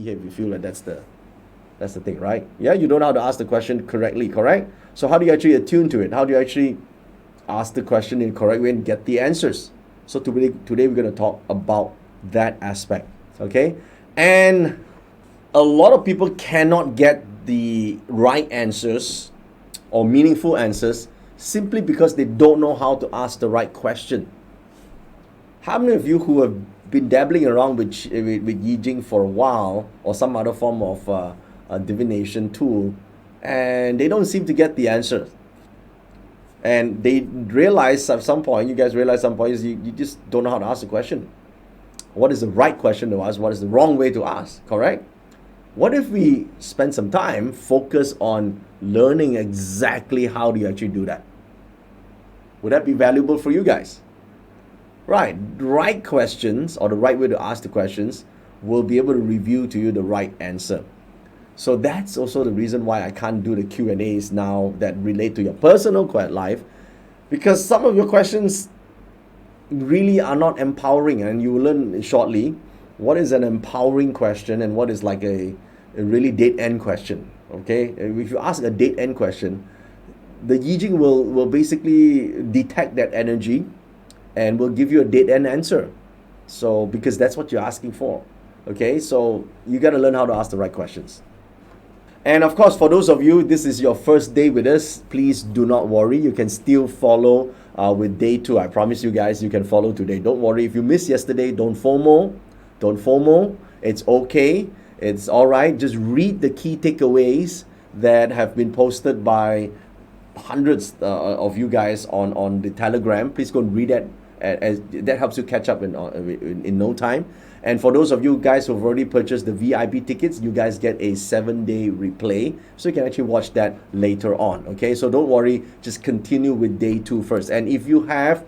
here if you feel that that's the thing, right? Yeah, you don't know how to ask the question correctly, correct? So how do you actually attune to it? How do you actually ask the question in the correct way and get the answers? So today we're going to talk about that aspect, okay? And a lot of people cannot get the right answers or meaningful answers simply because they don't know how to ask the right question. How many of you who have been dabbling around with Yi Jing for a while or some other form of a divination tool, and they don't seem to get the answer? And they realize at some point, you guys realize at some point, you just don't know how to ask the question. What is the right question to ask? What is the wrong way to ask? Correct? What if we spend some time focus on learning exactly how do you actually do that? Would that be valuable for you guys? Right. Right questions or the right way to ask the questions will be able to reveal to you the right answer. So that's also the reason why I can't do the Q&As now that relate to your personal life, because some of your questions really are not empowering, and you will learn shortly what is an empowering question and what is like a really dead-end question, okay? If you ask a dead-end question, the Yi Jing will basically detect that energy and will give you a dead-end answer. So, because that's what you're asking for, okay? So, you got to learn how to ask the right questions. And of course, for those of you, this is your first day with us, please do not worry. You can still follow with day 2. I promise you guys, you can follow today. Don't worry. If you missed yesterday, don't FOMO. Don't FOMO. It's okay. It's all right. Just read the key takeaways that have been posted by hundreds of you guys on the Telegram. Please go and read that. As that helps you catch up in no time. And for those of you guys who have already purchased the VIP tickets, you guys get a 7-day replay, so you can actually watch that later on. Okay, so don't worry, just continue with day 2 first. And if you have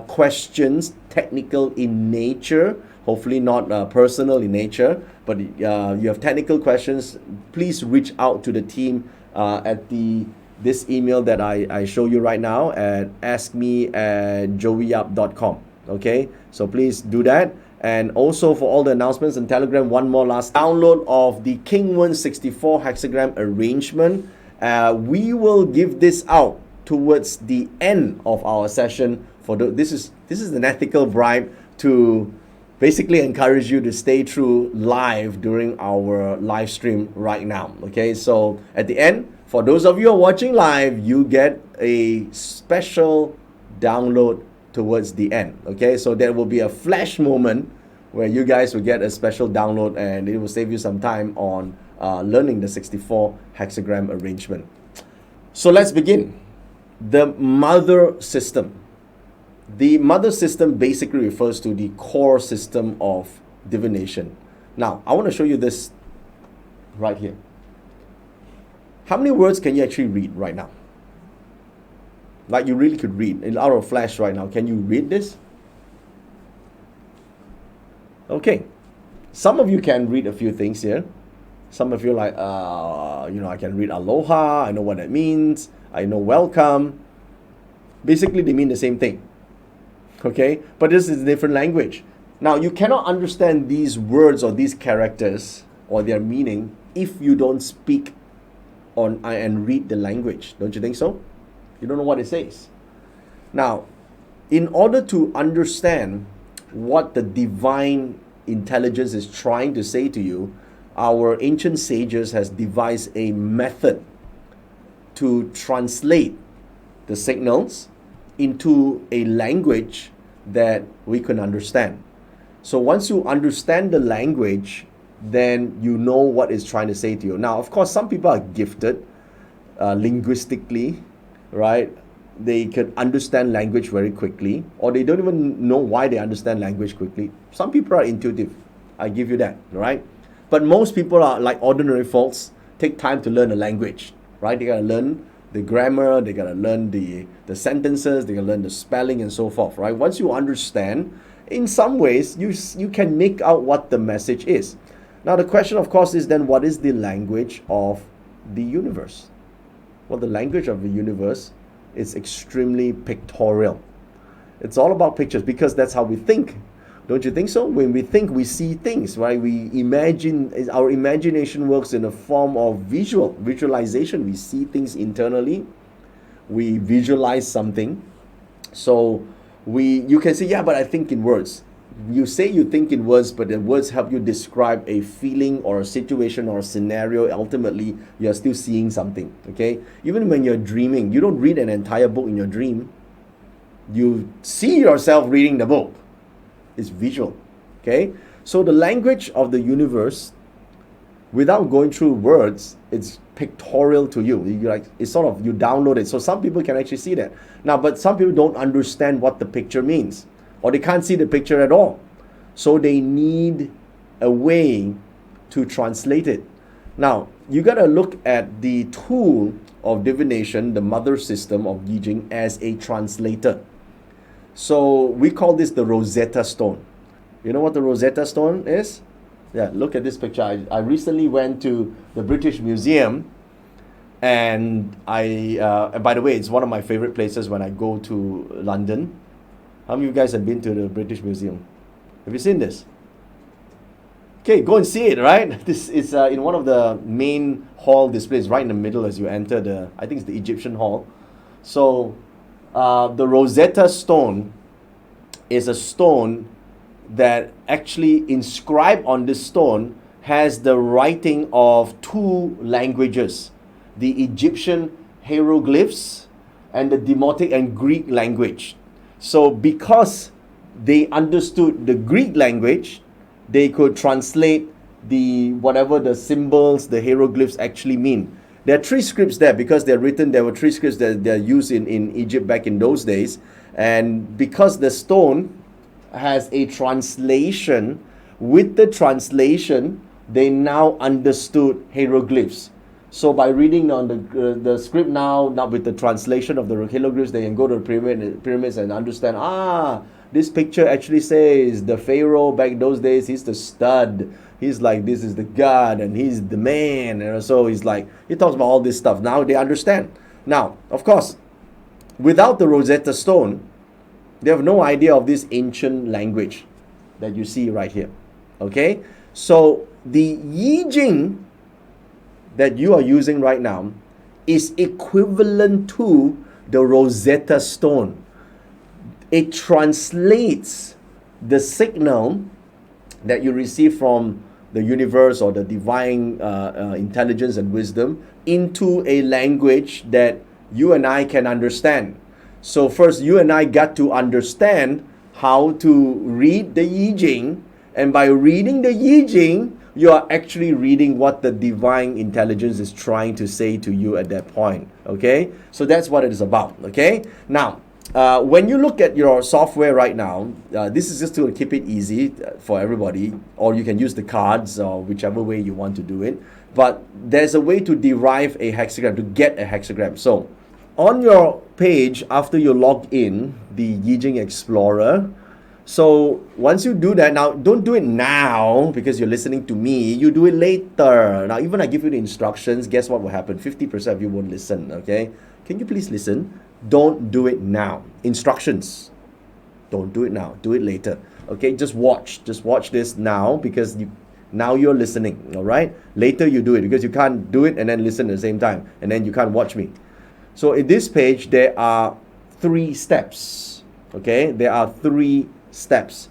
questions, technical in nature, hopefully not personal in nature, but you have technical questions, please reach out to the team at this email that I show you right now at askme@joeyyap.com. Okay, so please do that. And also for all the announcements on Telegram, one more last download of the Kingwen 64 hexagram arrangement. We will give this out towards the end of our session. This is an ethical bribe to basically encourage you to stay through live during our live stream right now. Okay, so at the end, for those of you who are watching live, you get a special download towards the end. Okay, so there will be a flash moment where you guys will get a special download, and it will save you some time on learning the 64 hexagram arrangement. So let's begin. The mother system. The mother system basically refers to the core system of divination. Now, I want to show you this right here. How many words can you actually read right now? Like you really could read out of flash right now. Can you read this? Okay. Some of you can read a few things here. Some of you like, I can read aloha. I know what that means. I know welcome. Basically, they mean the same thing. Okay? But this is a different language. Now, you cannot understand these words or these characters or their meaning if you don't speak on and read the language. Don't you think so? You don't know what it says. Now, in order to understand what the divine intelligence is trying to say to you, our ancient sages has devised a method to translate the signals into a language that we can understand. So once you understand the language, then you know what it's trying to say to you. Now, of course, some people are gifted linguistically, right? They can understand language very quickly, or they don't even know why they understand language quickly. Some people are intuitive. I give you that, right? But most people are like ordinary folks, take time to learn a language, right? They gotta learn the grammar, they gotta learn the sentences, they gotta learn the spelling and so forth, right? Once you understand, in some ways, you can make out what the message is. Now the question, of course, is then what is the language of the universe? Well, the language of the universe is extremely pictorial. It's all about pictures because that's how we think. Don't you think so? When we think, we see things, right? We imagine, our imagination works in a form of visualization. We see things internally. We visualize something. So you can say, yeah, but I think in words. You say you think in words, but the words help you describe a feeling or a situation or a scenario. Ultimately, you're still seeing something, okay? Even when you're dreaming, you don't read an entire book in your dream. You see yourself reading the book. It's visual, okay? So the language of the universe, without going through words, it's pictorial to you. It's sort of, you download it. So some people can actually see that. Now, but some people don't understand what the picture means, or they can't see the picture at all. So they need a way to translate it. Now, you got to look at the tool of divination, the mother system of Yi Jing, as a translator. So we call this the Rosetta Stone. You know what the Rosetta Stone is? Yeah, look at this picture. I recently went to the British Museum, and by the way, it's one of my favorite places when I go to London. How many of you guys have been to the British Museum? Have you seen this? Okay, go and see it, right? This is in one of the main hall displays, right in the middle as you enter I think it's the Egyptian hall. So the Rosetta Stone is a stone that actually inscribed on this stone has the writing of two languages, the Egyptian hieroglyphs and the Demotic and Greek language. So because they understood the Greek language, they could translate whatever the symbols, the hieroglyphs actually mean. There are three scripts there because there were three scripts that they're used in Egypt back in those days. And because the stone has a translation, with the translation, they now understood hieroglyphs. So by reading on the script now with the translation of the hieroglyphs, they can go to the pyramids and understand, this picture actually says the pharaoh back those days, he's the stud. He's like, this is the god and he's the man. And so he talks about all this stuff. Now they understand. Now, of course, without the Rosetta Stone, they have no idea of this ancient language that you see right here. Okay? So the Yi Jing that you are using right now is equivalent to the Rosetta Stone. It translates the signal that you receive from the universe or the divine intelligence and wisdom into a language that you and I can understand. So first, you and I got to understand how to read the Yi Jing, and by reading the Yi Jing, you are actually reading what the divine intelligence is trying to say to you at that point. Okay, so that's what it is about. Okay, now when you look at your software right now, this is just to keep it easy for everybody, or you can use the cards or whichever way you want to do it. But there's a way to derive a hexagram, to get a hexagram. So on your page, after you log in the Yi Jing Explorer, so once you do that, now don't do it now because you're listening to me, you do it later. Now even I give you the instructions, guess what will happen? 50% of you won't listen, okay? Can you please listen? Don't do it now. Instructions. Don't do it now. Do it later. Okay, just watch this now because now you're listening, all right? Later you do it because you can't do it and then listen at the same time, and then you can't watch me. So in this page, there are 3 steps, okay? There are 3 steps.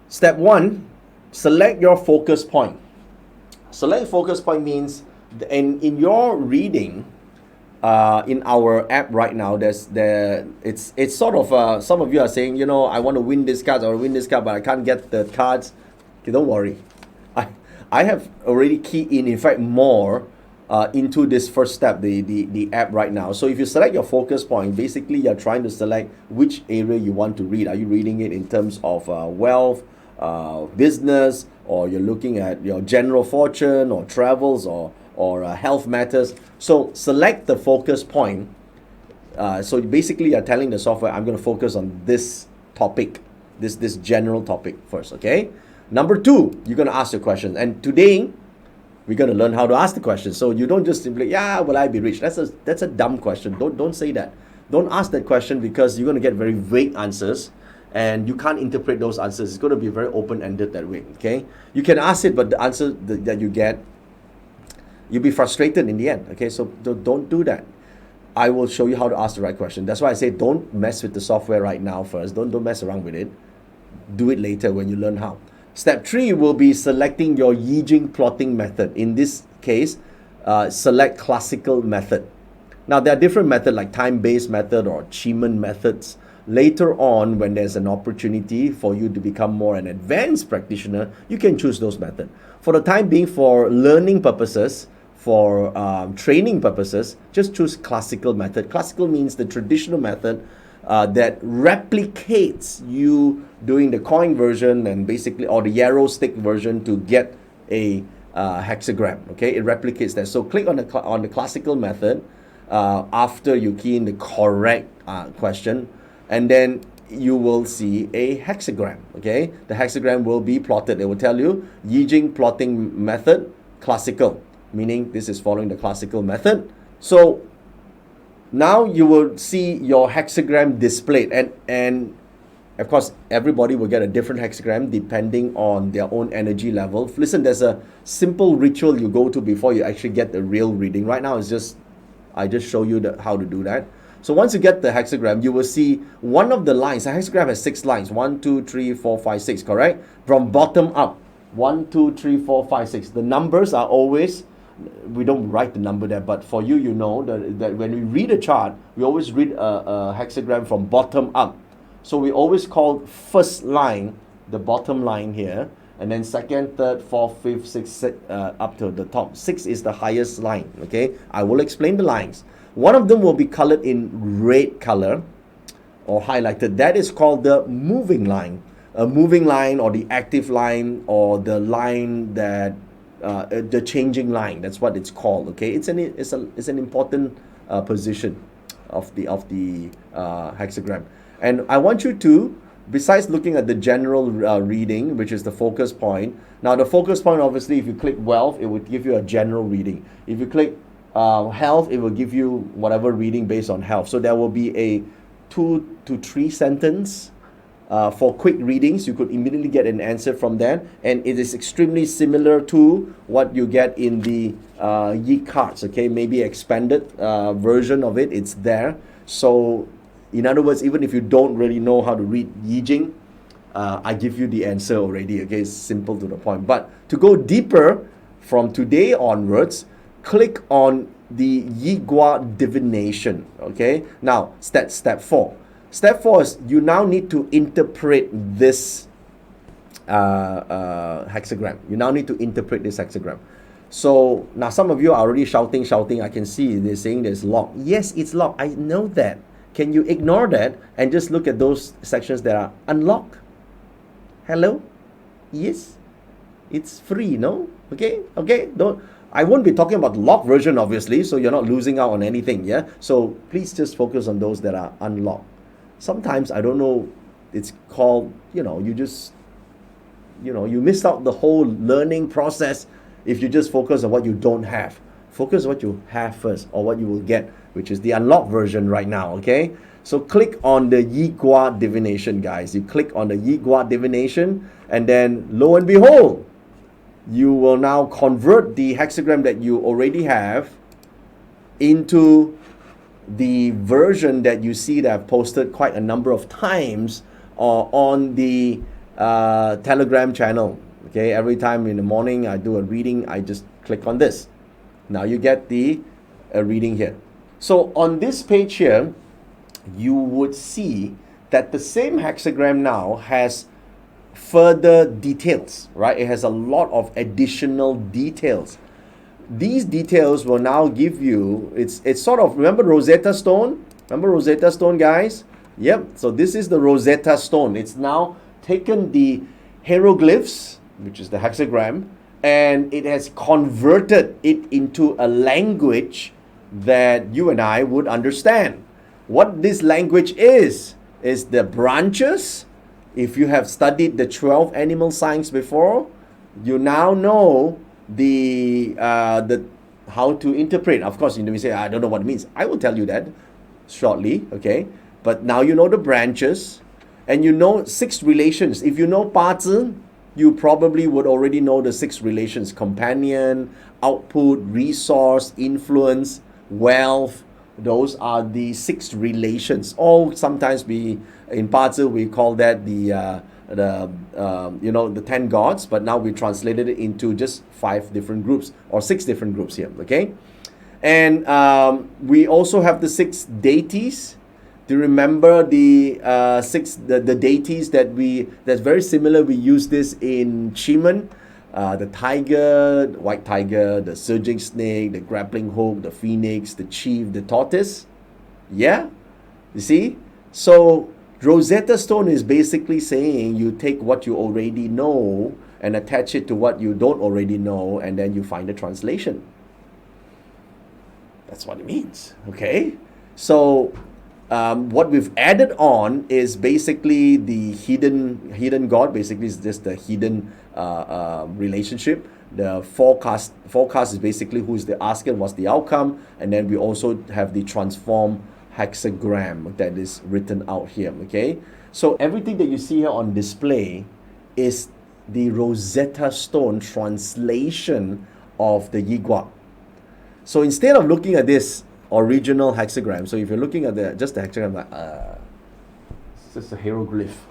Step 1, select your focus point. Select focus point means in your reading, in our app right now, it's sort of some of you are saying, I want to win this card or win this card, but I can't get the cards. Okay, don't worry. I have already keyed in fact, more into this first step, the app right now. So if you select your focus point, basically you're trying to select which area you want to read. Are you reading it in terms of wealth, business, or you're looking at your general fortune or travels or health matters? So select the focus point. So basically you're telling the software, I'm going to focus on this topic, this general topic first, okay? Number 2, you're going to ask your question. And today, we're going to learn how to ask the question. So you don't just simply, will I be rich? That's a dumb question. Don't say that. Don't ask that question because you're going to get very vague answers. and you can't interpret those answers. It's going to be very open-ended that way, okay? You can ask it, but the answer that you get, you'll be frustrated in the end, okay? So don't do that. I will show you how to ask the right question. That's why I say don't mess with the software right now first. Don't mess around with it. Do it later when you learn how. Step 3 will be selecting your Yijing plotting method. In this case, select classical method. Now, there are different methods like time-based method or Cheeman methods. Later on, when there's an opportunity for you to become more an advanced practitioner, you can choose those methods. For the time being, for learning purposes, for training purposes, just choose classical method. Classical means the traditional method that replicates you doing the coin version and basically, or the yarrow stick version to get a hexagram. Okay, it replicates that. So click on the classical method after you key in the correct question, and then you will see a hexagram. Okay, the hexagram will be plotted. It will tell you Yijing plotting method classical, meaning this is following the classical method. So now you will see your hexagram displayed, and of course everybody will get a different hexagram depending on their own energy level. Listen, there's a simple ritual you go to before you actually get the real reading. Right now I just show you how to do that. So once you get the hexagram, you will see one of the lines. A hexagram has 6 lines. 1, 2, 3, 4, 5, 6, correct? From bottom up. 1, 2, 3, 4, 5, 6. The numbers are always, we don't write the number there, but for you, you know that when we read a chart, we always read a hexagram from bottom up. So we always call first line the bottom line here, and then second, third, fourth, fifth, sixth, up to the top. 6 is the highest line, okay? I will explain the lines. One of them will be colored in red color or highlighted. That is called the moving line. A moving line, or the active line, or the line that the changing line. That's what it's called. Okay, it's an important position of the hexagram. And I want you to, besides looking at the general reading, which is the focus point. Now the focus point, obviously, if you click wealth, it would give you a general reading. If you click health, it will give you whatever reading based on health. So there will be a 2 to 3 sentence. For quick readings, you could immediately get an answer from that, and it is extremely similar to what you get in the Yi cards. Okay, maybe expanded version of it. It's there. So, in other words, even if you don't really know how to read Yijing, I give you the answer already. Okay, it's simple to the point. But to go deeper, from today onwards, click on the Yi Gua divination. Okay, now step 4. Step 4 is you now need to interpret this hexagram. You now need to interpret this hexagram. So now some of you are already shouting. I can see they're saying there's locked. Yes, it's locked. I know that. Can you ignore that and just look at those sections that are unlocked? Hello? Yes? It's free, no? Okay? I won't be talking about the locked version, obviously, so you're not losing out on anything, yeah? So please just focus on those that are unlocked. Sometimes, I don't know, it's called, you missed out the whole learning process if you just focus on what you don't have. Focus on what you have first, or what you will get, which is the unlocked version right now, okay? So click on the Yi Gua divination, guys. You click on the Yi Gua divination, and then lo and behold, you will now convert the hexagram that you already have into the version that you see that I've posted quite a number of times on the Telegram channel. Okay, every time in the morning I do a reading, I just click on this. Now you get the reading here. So on this page here, you would see that the same hexagram now has further details, right? It has a lot of additional details. These details will now give you, it's sort of, remember Rosetta Stone? Remember Rosetta Stone, guys? Yep, so this is the Rosetta Stone. It's now taken the hieroglyphs, which is the hexagram, and it has converted it into a language that you and I would understand. What this language is the branches. If you have studied the 12 animal signs before, you now know the how to interpret. Of course, you say, I don't know what it means. I will tell you that shortly, okay? But now you know the branches. and you know 6 relations. If you know 八字, you probably would already know the 6 relations: companion, output, resource, influence, wealth. Those are the 6 relations. Or sometimes in 八字 we call that the 10 gods, but now we translated it into just 5 different groups or 6 different groups here. Okay, and we also have the 6 deities. Do you remember the the deities that's very similar? We use this in Qimeng. The tiger, the white tiger, the surging snake, the grappling hook, the phoenix, the chief, the tortoise. Yeah, you see? So Rosetta Stone is basically saying you take what you already know and attach it to what you don't already know, and then you find a translation. That's what it means. Okay? So what we've added on is basically the hidden god. Basically, it's just the hidden relationship. The forecast is basically who's the asker, what's the outcome, and then we also have the transform hexagram that is written out here. Okay, so everything that you see here on display is the Rosetta Stone translation of the Yiguang. So instead of looking at this original hexagram, so if you're looking at just the hexagram, like it's just a hieroglyph,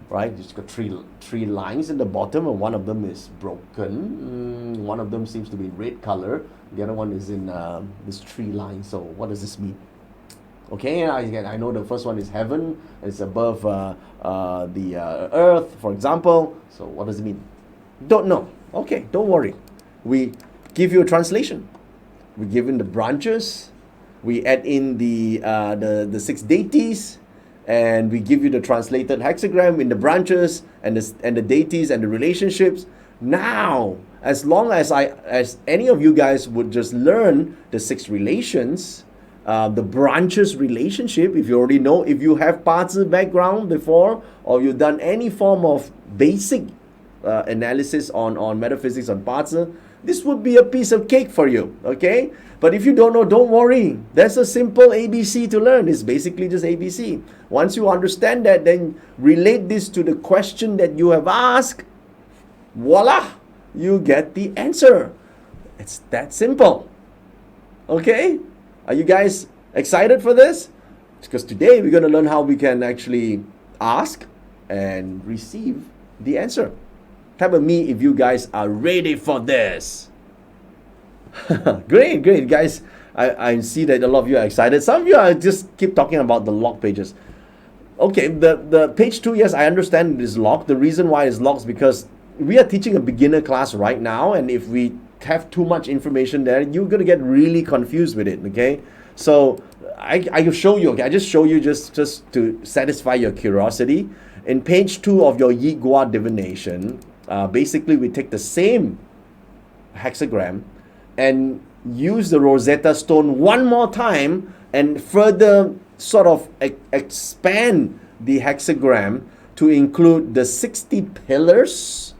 right? It's got three lines in the bottom, and one of them is broken. One of them seems to be red color. The other one is in this 3 lines. So what does this mean? Okay, I know the first one is heaven. It's above the earth, for example. So what does it mean? Don't know. Okay, don't worry. We give you a translation. We give in the branches. We add in the 6 deities, and we give you the translated hexagram in the branches and the deities and the relationships. Now, as long as any of you guys would just learn the 6 relations, the branches relationship, if you already know, if you have 八字 background before, or you've done any form of basic analysis on metaphysics on 八字, this would be a piece of cake for you. Okay, but if you don't know, don't worry. That's a simple ABC to learn. It's basically just ABC. Once you understand that, then relate this to the question that you have asked. Voila, you get the answer. It's that simple. Okay, are you guys excited for this? Because today we're going to learn how we can actually ask and receive the answer. Type of me if you guys are ready for this. Great, guys. I see that a lot of you are excited. Some of you are just keep talking about the log pages. Okay, the page 2, yes, I understand it is locked. The reason why it's locked is because we are teaching a beginner class right now, and if we have too much information there, you're going to get really confused with it. Okay, so I will show you. Okay, I just show you just to satisfy your curiosity. In page 2 of your Yi Gua divination, basically we take the same hexagram and use the Rosetta Stone one more time and further sort of expand the hexagram to include the 60 pillars,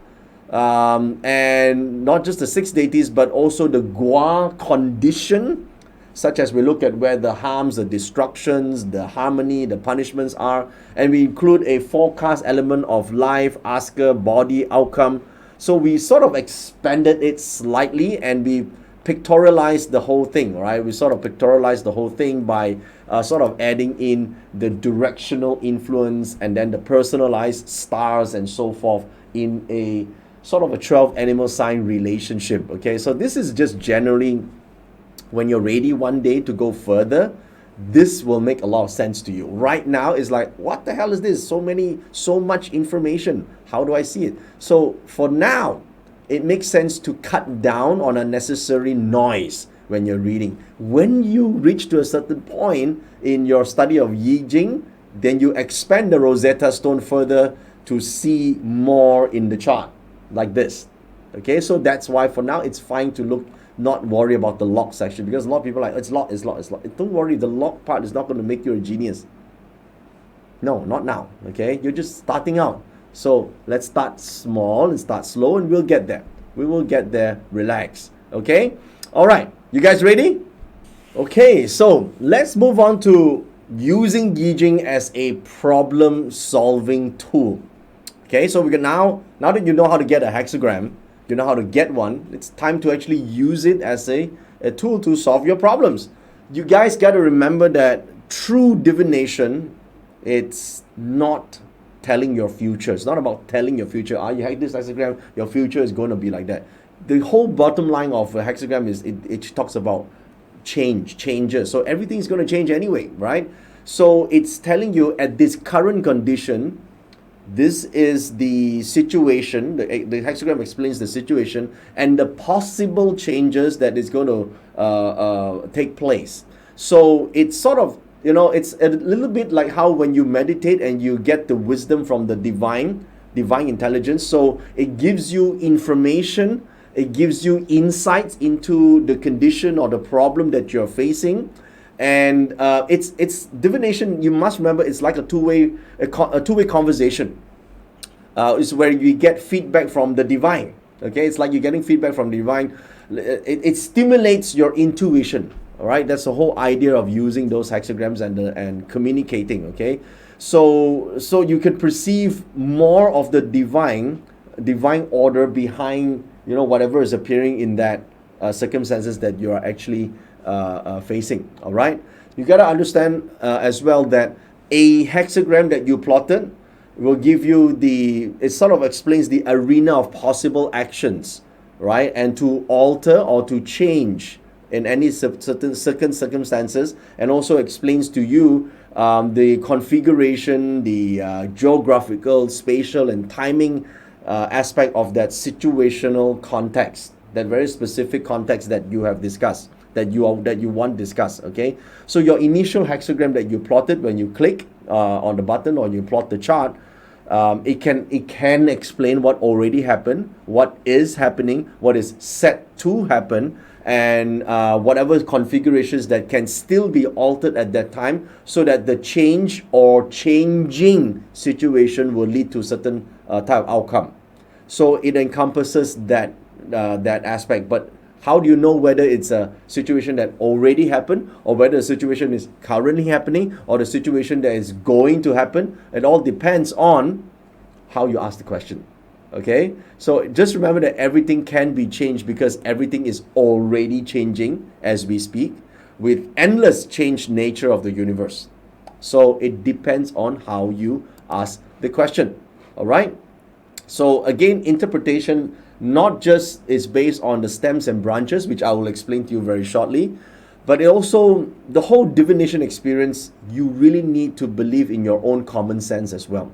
and not just the 6 deities, but also the Gua condition, such as we look at where the harms, the destructions, the harmony, the punishments are, and we include a forecast element of life, asker, body, outcome. So we sort of expanded it slightly, and we pictorialized the whole thing, right? We sort of pictorialized the whole thing by sort of adding in the directional influence and then the personalized stars and so forth in a sort of a 12 animal sign relationship. Okay, so this is just generally, when you're ready one day to go further, this will make a lot of sense to you. Right now, it's like, what the hell is this? So much information. How do I see it? So for now, it makes sense to cut down on unnecessary noise when you're reading. When you reach to a certain point in your study of Yi Jing, then you expand the Rosetta Stone further to see more in the chart, like this. Okay, so that's why for now it's fine to not worry about the log section, because a lot of people are like, it's locked. Don't worry, the log part is not going to make you a genius. No, not now. Okay, you're just starting out. So let's start small and start slow, and we'll get there. We will get there. Relax. Okay? All right. You guys ready? Okay, so let's move on to using Yijing as a problem solving tool. Okay, so we can now that you know how to get a hexagram, you know how to get one, it's time to actually use it as a tool to solve your problems. You guys got to remember that true divination, it's not telling your future. It's not about telling your future. You have this hexagram, your future is going to be like that. The whole bottom line of a hexagram is it talks about changes. So everything is going to change anyway, right? So it's telling you at this current condition, this is the situation. The hexagram explains the situation and the possible changes that is going to take place. So it's sort of, it's a little bit like how when you meditate and you get the wisdom from the divine intelligence. So it gives you information, it gives you insights into the condition or the problem that you're facing. And it's divination. You must remember, it's like a two-way conversation. It's where you get feedback from the divine. Okay, it's like you're getting feedback from the divine. It stimulates your intuition. All right, that's the whole idea of using those hexagrams and communicating. Okay, so you can perceive more of the divine order behind whatever is appearing in that circumstances that you are actually facing. All right, you got to understand as well that a hexagram that you plotted will give you it sort of explains the arena of possible actions, right? And to alter or to change in any certain circumstances, and also explains to you the configuration, the geographical, spatial, and timing aspect of that situational context, that very specific context that you have discussed, that you want to discuss. Okay, so your initial hexagram that you plotted when you click on the button or you plot the chart, it can explain what already happened, what is happening, what is set to happen, and whatever configurations that can still be altered at that time, so that the change or changing situation will lead to certain type of outcome. So it encompasses that aspect. But how do you know whether it's a situation that already happened, or whether the situation is currently happening, or the situation that is going to happen? It all depends on how you ask the question. Okay, so just remember that everything can be changed, because everything is already changing as we speak, with endless change nature of the universe. So it depends on how you ask the question. All right, so again, interpretation not just is based on the stems and branches, which I will explain to you very shortly, but it also, the whole divination experience, you really need to believe in your own common sense as well.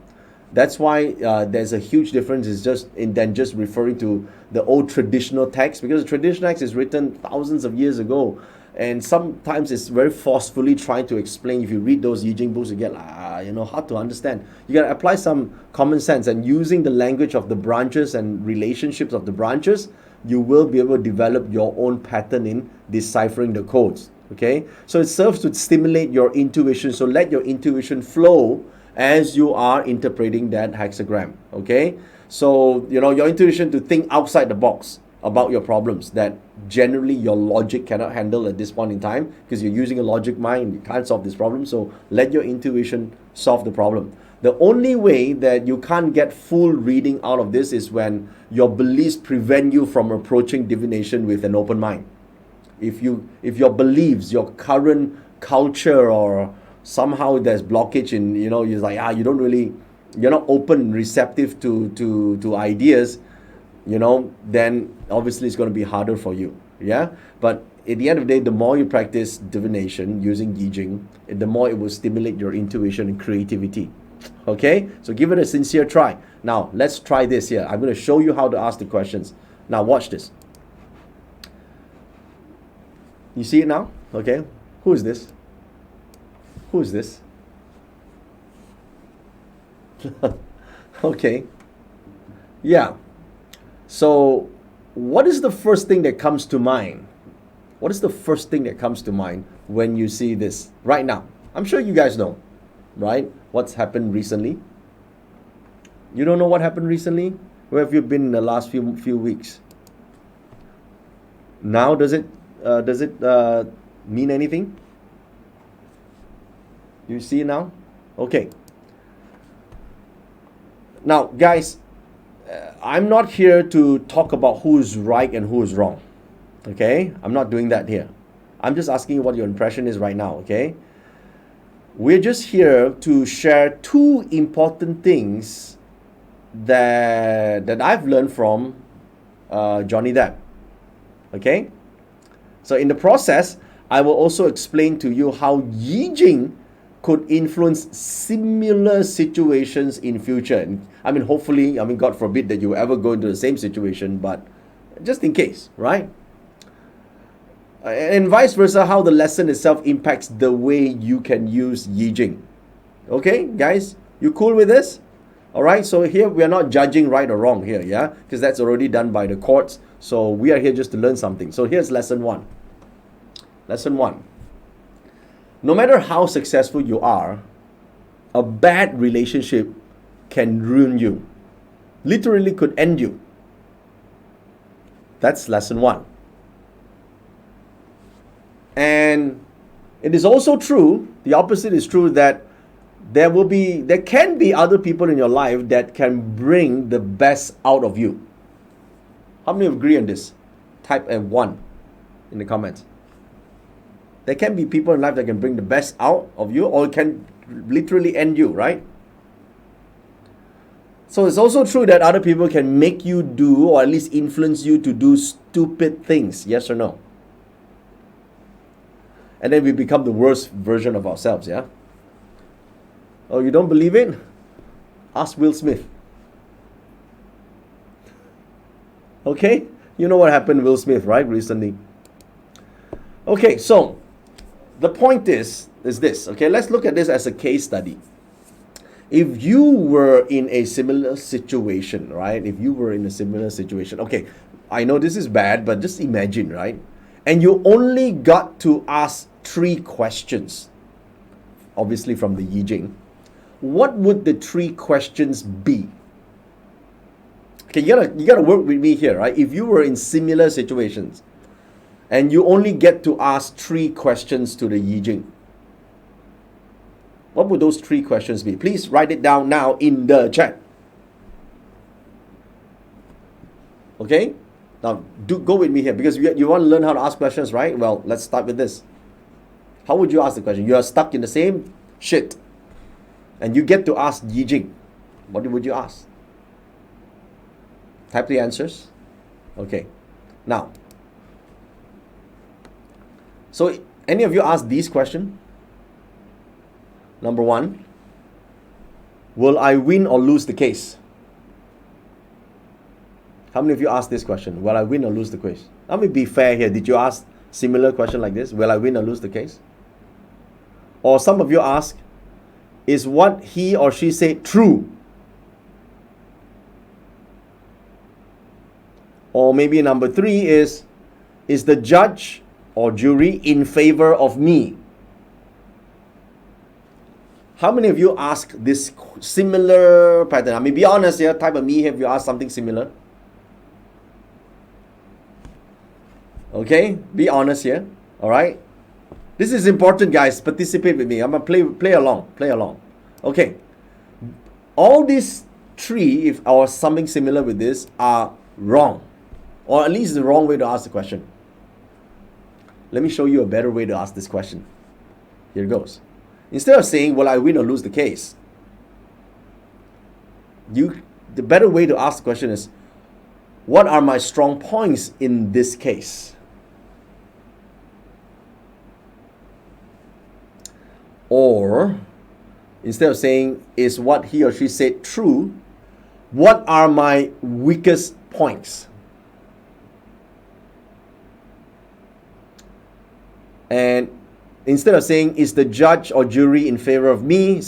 That's why there's a huge difference than just referring to the old traditional text, because the traditional text is written thousands of years ago, and sometimes it's very forcefully trying to explain. If you read those Yijing books, you get hard to understand. You got to apply some common sense, and using the language of the branches and relationships of the branches, you will be able to develop your own pattern in deciphering the codes. Okay, so it serves to stimulate your intuition. So let your intuition flow as you are interpreting that hexagram. Okay, so your intuition to think outside the box about your problems that generally your logic cannot handle at this point in time, because you're using a logic mind, you can't solve this problem. So let your intuition solve the problem. The only way that you can't get full reading out of this is when your beliefs prevent you from approaching divination with an open mind. If your beliefs, your current culture, or somehow there's blockage in, you're like, you're not open, receptive to ideas, then obviously it's going to be harder for you. Yeah, but at the end of the day, the more you practice divination using Yijing, the more it will stimulate your intuition and creativity. Okay, so give it a sincere try. Now let's try this here. I'm going to show you how to ask the questions. Now watch this. You see it now? Okay, who is this? Who is this? Okay, yeah. So what is the first thing that comes to mind? What is the first thing that comes to mind when you see this right now? I'm sure you guys know, right? What's happened recently? You don't know what happened recently? Where have you been in the last few weeks? Now, does it mean anything? You see now? Okay. Now, guys, I'm not here to talk about who is right and who is wrong. Okay? I'm not doing that here. I'm just asking you what your impression is right now. Okay? We're just here to share two important things that I've learned from Johnny Depp. Okay? So in the process, I will also explain to you how Yi Jing could influence similar situations in future. I mean, hopefully, God forbid that you ever go into the same situation, but just in case, right? And vice versa, how the lesson itself impacts the way you can use Yi Jing. Okay, guys, you cool with this? All right, so here we are not judging right or wrong here, yeah? Because that's already done by the courts. So we are here just to learn something. So here's lesson one. Lesson one. No matter how successful you are, a bad relationship can ruin you. Literally could end you. That's lesson one. And it is also true, the opposite is true, that there can be other people in your life that can bring the best out of you. How many agree on this? Type a 1 in the comments. There can be people in life that can bring the best out of you, or can literally end you, right? So it's also true that other people can make you do, or at least influence you to do stupid things. Yes or no? And then we become the worst version of ourselves, yeah? Oh, you don't believe it? Ask Will Smith. Okay? You know what happened to Will Smith, right? Recently. Okay, so the point is this. Okay, let's look at this as a case study. If you were in a similar situation, right? If you were in a similar situation. Okay, I know this is bad, but just imagine, right? And you only got to ask 3 questions. Obviously from the Yi Jing. What would the 3 questions be? Okay, you gotta work with me here, right? If you were in similar situations and you only get to ask 3 questions to the Yi Jing, what would those 3 questions be? Please write it down now in the chat. Okay? Now, go with me here, because you want to learn how to ask questions, right? Well, let's start with this. How would you ask the question? You are stuck in the same shit, and you get to ask Yi Jing. What would you ask? Type the answers. Okay. Now, so any of you ask these questions? Number 1, will I win or lose the case? How many of you asked this question? Will I win or lose the case? Let me be fair here. Did you ask similar question like this? Will I win or lose the case? Or some of you ask, is what he or she said true? Or maybe number 3 is the judge or jury in favor of me? How many of you ask this similar pattern? I mean, be honest here. Type a me if you ask something similar. Okay, be honest here. All right. This is important, guys. Participate with me. I'm gonna play along. Okay. All these 3, or something similar with this, are wrong, or at least the wrong way to ask the question. Let me show you a better way to ask this question. Here goes. Instead of saying, will I win or lose the case? The better way to ask the question is, what are my strong points in this case? Or, instead of saying, is what he or she said true, what are my weakest points? And instead of saying, is the judge or jury in favor of me,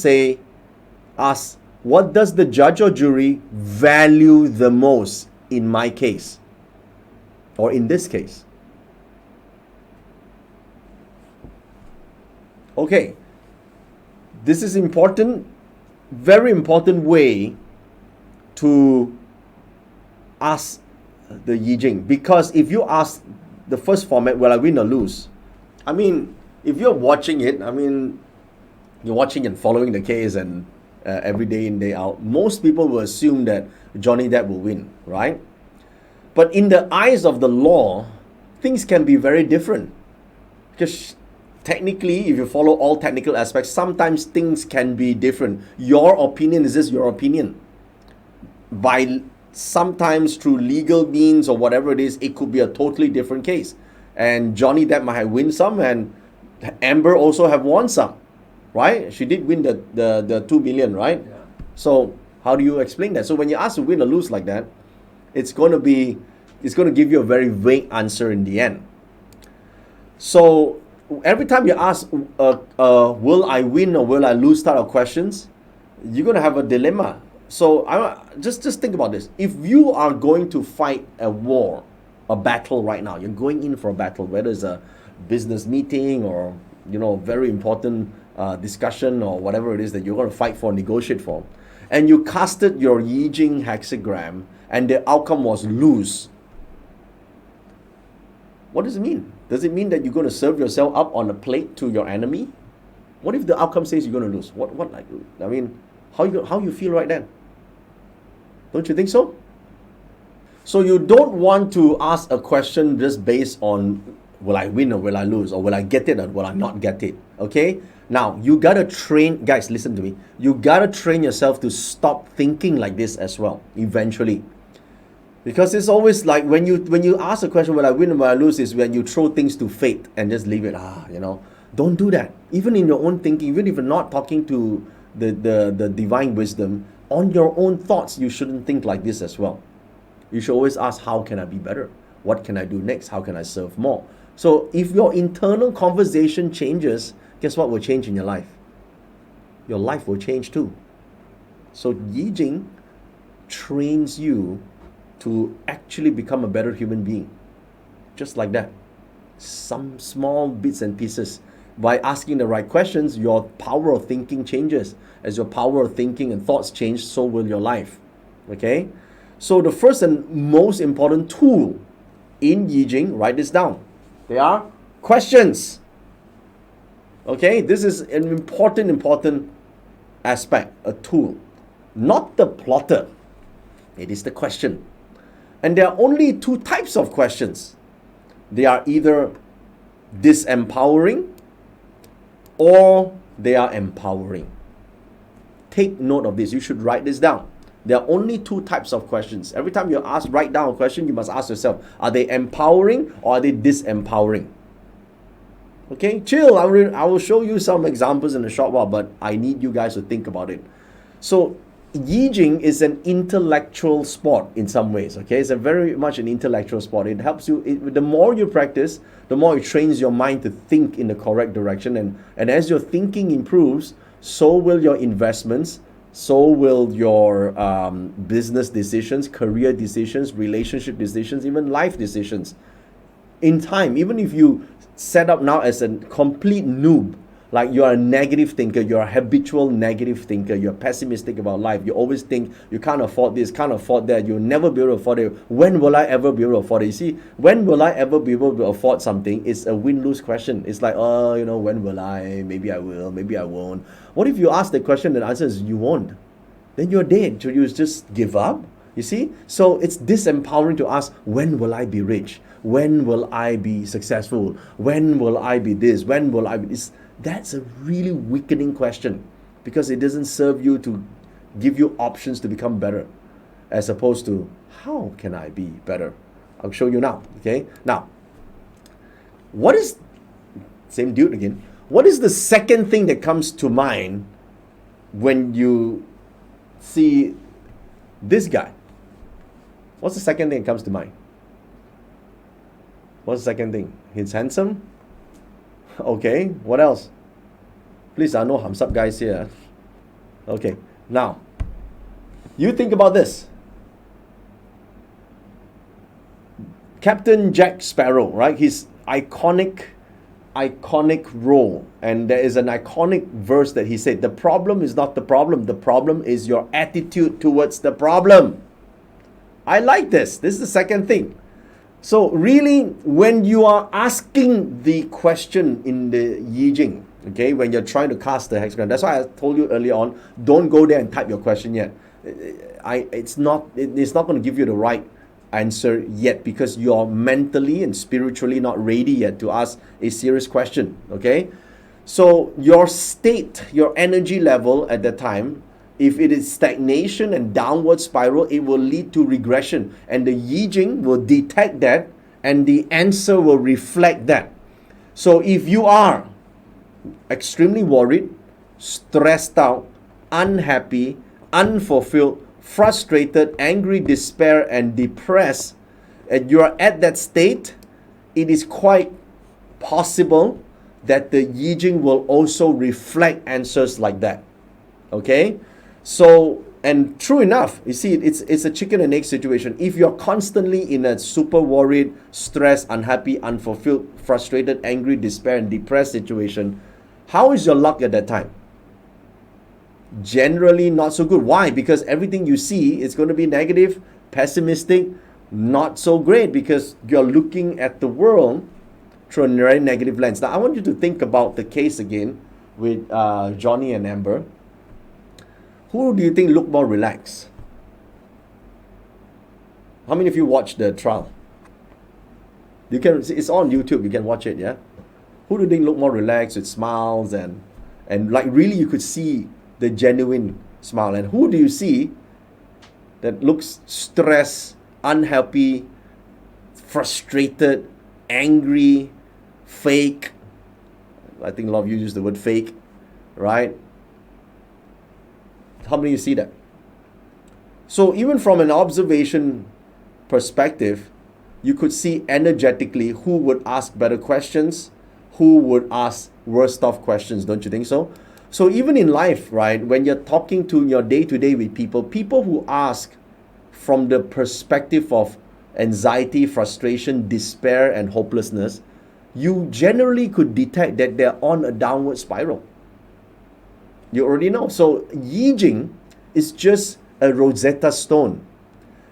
ask, what does the judge or jury value the most in my case? Or in this case? Okay. This is important, very important way to ask the Yi Jing. Because if you ask the first format, will I win or lose? I mean, if you're watching it, I mean, you're watching and following the case and every day in, day out, most people will assume that Johnny Depp will win, right? But in the eyes of the law, things can be very different. Because technically, if you follow all technical aspects, sometimes things can be different. Your opinion is just your opinion. Sometimes through legal means or whatever it is, it could be a totally different case. And Johnny Depp might have win some, and Amber also have won some, right? She did win the 2 million, right? Yeah. So how do you explain that? So when you ask to win or lose like that, it's going to give you a very vague answer in the end. So every time you ask, will I win or will I lose type of questions, you're going to have a dilemma. So just think about this. If you are going to fight a war, a battle right now, you're going in for a battle, whether it's a business meeting or very important discussion or whatever it is that you're going to fight for, negotiate for, and you casted your Yi Jing hexagram and the outcome was lose. What does it mean? Does it mean that you're going to serve yourself up on a plate to your enemy? What if the outcome says you're going to lose? How you feel right then? Don't you think so? So you don't want to ask a question just based on will I win or will I lose, or will I get it or will I not get it? Okay? Now, you gotta train, guys, listen to me. You gotta train yourself to stop thinking like this as well, eventually. Because it's always like when you ask a question, will I win or will I lose, is when you throw things to fate and just leave it. Don't do that. Even in your own thinking, even if you're not talking to the divine wisdom, on your own thoughts, you shouldn't think like this as well. You should always ask, how can I be better? What can I do next? How can I serve more? So if your internal conversation changes, guess what will change in your life? Your life will change too. So Yi Jing trains you to actually become a better human being. Just like that. Some small bits and pieces. By asking the right questions, your power of thinking changes. As your power of thinking and thoughts change, so will your life. Okay? So the first and most important tool in Yi Jing, write this down. They are questions. Okay? This is an important aspect, a tool. Not the plotter. It is the question. And there are only two types of questions. They are either disempowering or they are empowering. Take note of this. You should write this down. There are only two types of questions. Every time you write down a question, you must ask yourself, are they empowering or are they disempowering? Okay, chill. I will show you some examples in a short while, but I need you guys to think about it. So Yi Jing is an intellectual sport in some ways. Okay, it's a very much an intellectual sport. It helps you. The more you practice, the more it trains your mind to think in the correct direction, and as your thinking improves, so will your investments, so will your business decisions, career decisions, relationship decisions, even life decisions. In time, even if you set up now as a complete noob, like you're a negative thinker, you're a habitual negative thinker, you're pessimistic about life, you always think you can't afford this, can't afford that, you'll never be able to afford it. When will I ever be able to afford it? You see, when will I ever be able to afford something? It's a win-lose question. It's like, when will I? Maybe I will, maybe I won't. What if you ask the question and the answer is you won't? Then you're dead. So you just give up? You see? So it's disempowering to ask, when will I be rich? When will I be successful? When will I be this? When will I be this? That's a really weakening question, because it doesn't serve you to give you options to become better, as opposed to, how can I be better? I'll show you now. Okay? Now, same dude again. What is the second thing that comes to mind when you see this guy? What's the second thing that comes to mind? What's the second thing? He's handsome? Okay, what else? Please, no hams up guys here. Okay, now, you think about this. Captain Jack Sparrow, right? His iconic role. And there is an iconic verse that he said, the problem is not the problem is your attitude towards the problem. I like this. This is the second thing. So really, when you are asking the question in the Yi Jing, Okay, when you're trying to cast the hexagram. That's why I told you earlier on, don't go there and type your question yet. It's not going to give you the right answer yet, because you're mentally and spiritually not ready yet to ask a serious question. Okay, so your state, your energy level at that time, if it is stagnation and downward spiral, it will lead to regression, and the Yi Jing will detect that, and the answer will reflect that. So if you are extremely worried, stressed out, unhappy, unfulfilled, frustrated, angry, despair, and depressed, and you are at that state, it is quite possible that the Yi Jing will also reflect answers like that. Okay? So, and true enough, you see, it's a chicken and egg situation. If you're constantly in a super worried, stressed, unhappy, unfulfilled, frustrated, angry, despair, and depressed situation, how is your luck at that time? Generally not so good. Why? Because everything you see is going to be negative, pessimistic, not so great, because you're looking at the world through a very negative lens. Now, I want you to think about the case again with Johnny and Amber. Who do you think looked more relaxed? How many of you watched the trial? You can. It's on YouTube. You can watch it. Yeah. Who do you think looked more relaxed with smiles and like really you could see the genuine smile? And who do you see that looks stressed, unhappy, frustrated, angry, fake? I think a lot of you use the word fake, right? How many of you see that? So even from an observation perspective, you could see energetically who would ask better questions, who would ask worst of questions, don't you think so? So even in life, right, when you're talking to your day-to-day with people who ask from the perspective of anxiety, frustration, despair, and hopelessness, you generally could detect that they're on a downward spiral. You already know. So Yi Jing is just a Rosetta Stone.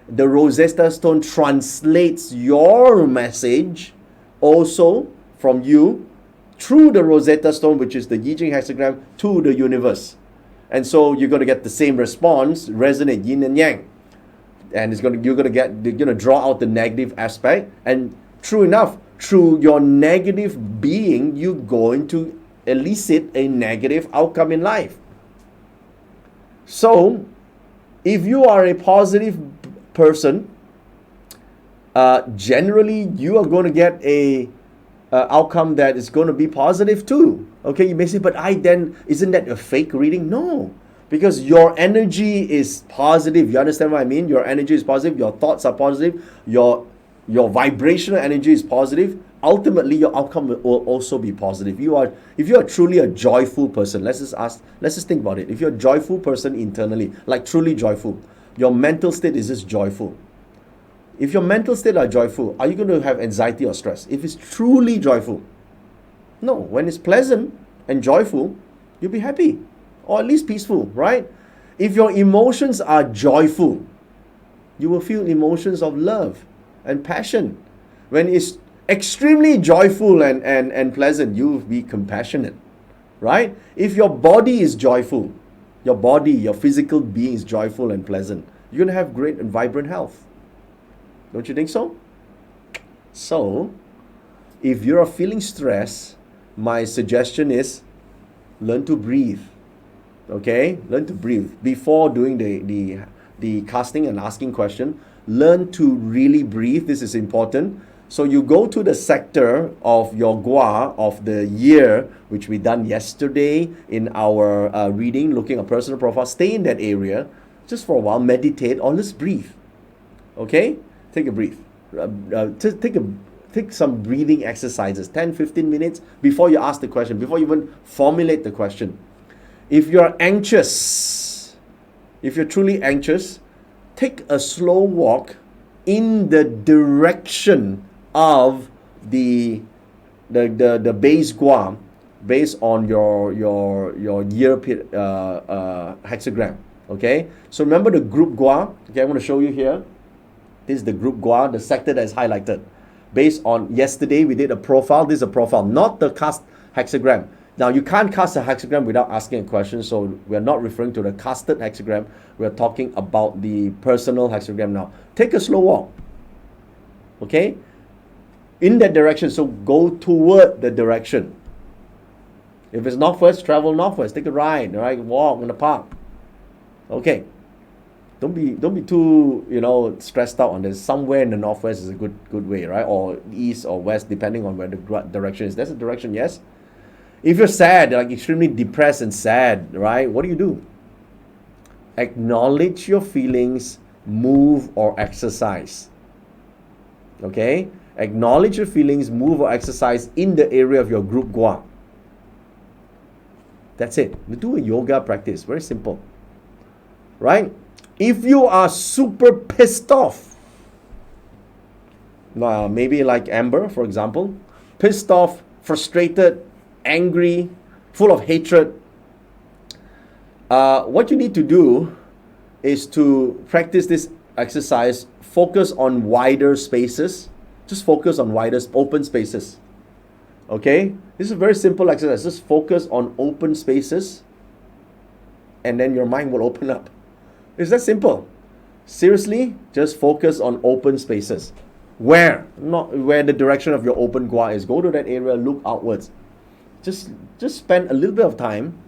The Rosetta Stone translates your message also from you through the Rosetta Stone, which is the Yi Jing hexagram, to the universe. And so you're going to get the same response, resonate yin and yang. And you're going to draw out the negative aspect. And true enough, through your negative being, you're going to elicit a negative outcome in life. So, if you are a positive person, generally you are going to get a outcome that is going to be positive too. Okay, you may say, but isn't that a fake reading? No, because your energy is positive. You understand what I mean? Your energy is positive. Your thoughts are positive. Your vibrational energy is positive. Ultimately, your outcome will also be positive. If you are truly a joyful person, let's just think about it. If you're a joyful person internally, like truly joyful, your mental state is just joyful. If your mental state are joyful, are you going to have anxiety or stress? If it's truly joyful, no. When it's pleasant and joyful, you'll be happy, or at least peaceful, right? If your emotions are joyful, you will feel emotions of love and passion. When it's extremely joyful and pleasant, you'll be compassionate, right? If your body is joyful, your physical being is joyful and pleasant, you're going to have great and vibrant health. Don't you think so? So, if you're feeling stress, my suggestion is learn to breathe. Okay? Learn to breathe. Before doing the casting and asking question, learn to really breathe. This is important. So you go to the sector of your Gua of the year, which we done yesterday in our reading, looking at personal profile. Stay in that area just for a while, meditate, or just breathe. Okay? Take a breath. Take some breathing exercises, 10-15 minutes before you ask the question, before you even formulate the question. If you're anxious, if you're truly anxious, take a slow walk in the direction of the base Gua based on your year hexagram. Okay, so remember the group Gua. Okay, I'm going to show you here. This is the group Gua, the sector that is highlighted. Based on yesterday, we did a profile. This is a profile, not the cast hexagram. Now, you can't cast a hexagram without asking a question, so we're not referring to the casted hexagram. We're talking about the personal hexagram now. Take a slow walk, okay? In that direction, so go toward the direction. If it's northwest, travel northwest. Take a ride, right? Walk in the park. Okay. Don't be too, stressed out on this. Somewhere in the northwest is a good way, right? Or east or west, depending on where the direction is. That's the direction, yes? If you're sad, like extremely depressed and sad, right? What do? Acknowledge your feelings, move or exercise. Okay? Acknowledge your feelings, move or exercise in the area of your group gua. That's it. You do a yoga practice. Very simple. Right? If you are super pissed off, maybe like Amber, for example, pissed off, frustrated, angry, full of hatred, what you need to do is to practice this exercise, focus on wider spaces. Just focus on wider, open spaces. Okay? This is a very simple exercise. Just focus on open spaces, and then your mind will open up. It's that simple. Seriously, just focus on open spaces. Where? Not where the direction of your open gua is. Go to that area, look outwards. Just spend a little bit of time.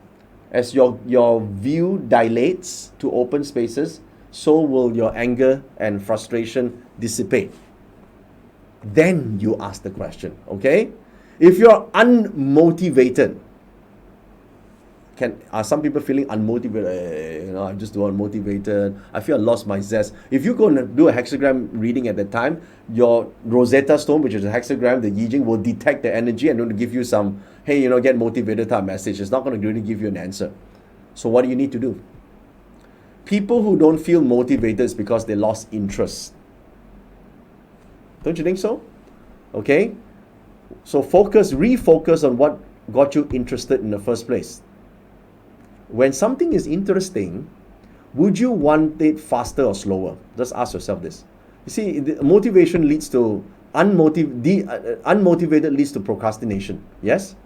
As your view dilates to open spaces, so will your anger and frustration dissipate. Then you ask the question, okay? If you're unmotivated, are some people feeling unmotivated? I'm just unmotivated. I feel I lost my zest. If you go and do a hexagram reading at that time, your Rosetta Stone, which is a hexagram, the Yi Jing, will detect the energy and going to give you some, hey, get motivated type message. It's not going to really give you an answer. So what do you need to do? People who don't feel motivated is because they lost interest. Don't you think so? Okay? So refocus on what got you interested in the first place. When something is interesting, would you want it faster or slower? Just ask yourself this. You see, motivation leads to unmotivated leads to procrastination. Yes?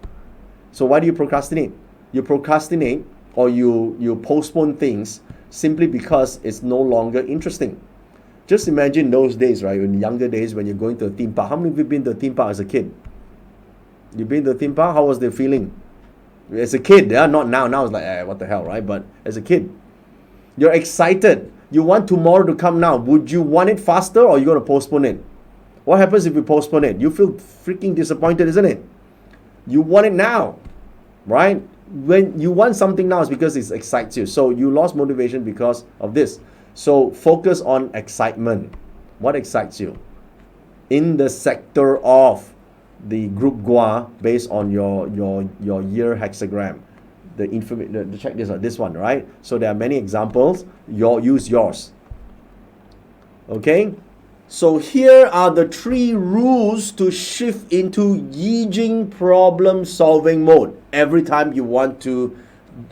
So why do you procrastinate? You procrastinate or you postpone things simply because it's no longer interesting. Just imagine those days, right? In younger days when you're going to a theme park. How many of you been to a theme park as a kid? You've been to a theme park? How was the feeling? As a kid, yeah, not now. Now it's like, what the hell, right? But as a kid, you're excited. You want tomorrow to come now. Would you want it faster or are you going to postpone it? What happens if you postpone it? You feel freaking disappointed, isn't it? You want it now, right? When you want something now, it's because it excites you. So you lost motivation because of this. So focus on excitement. What excites you? In the sector of the group gua based on your year hexagram. Check this one, right? So there are many examples. Use yours. Okay? So here are the 3 rules to shift into Yi Jing problem solving mode every time you want to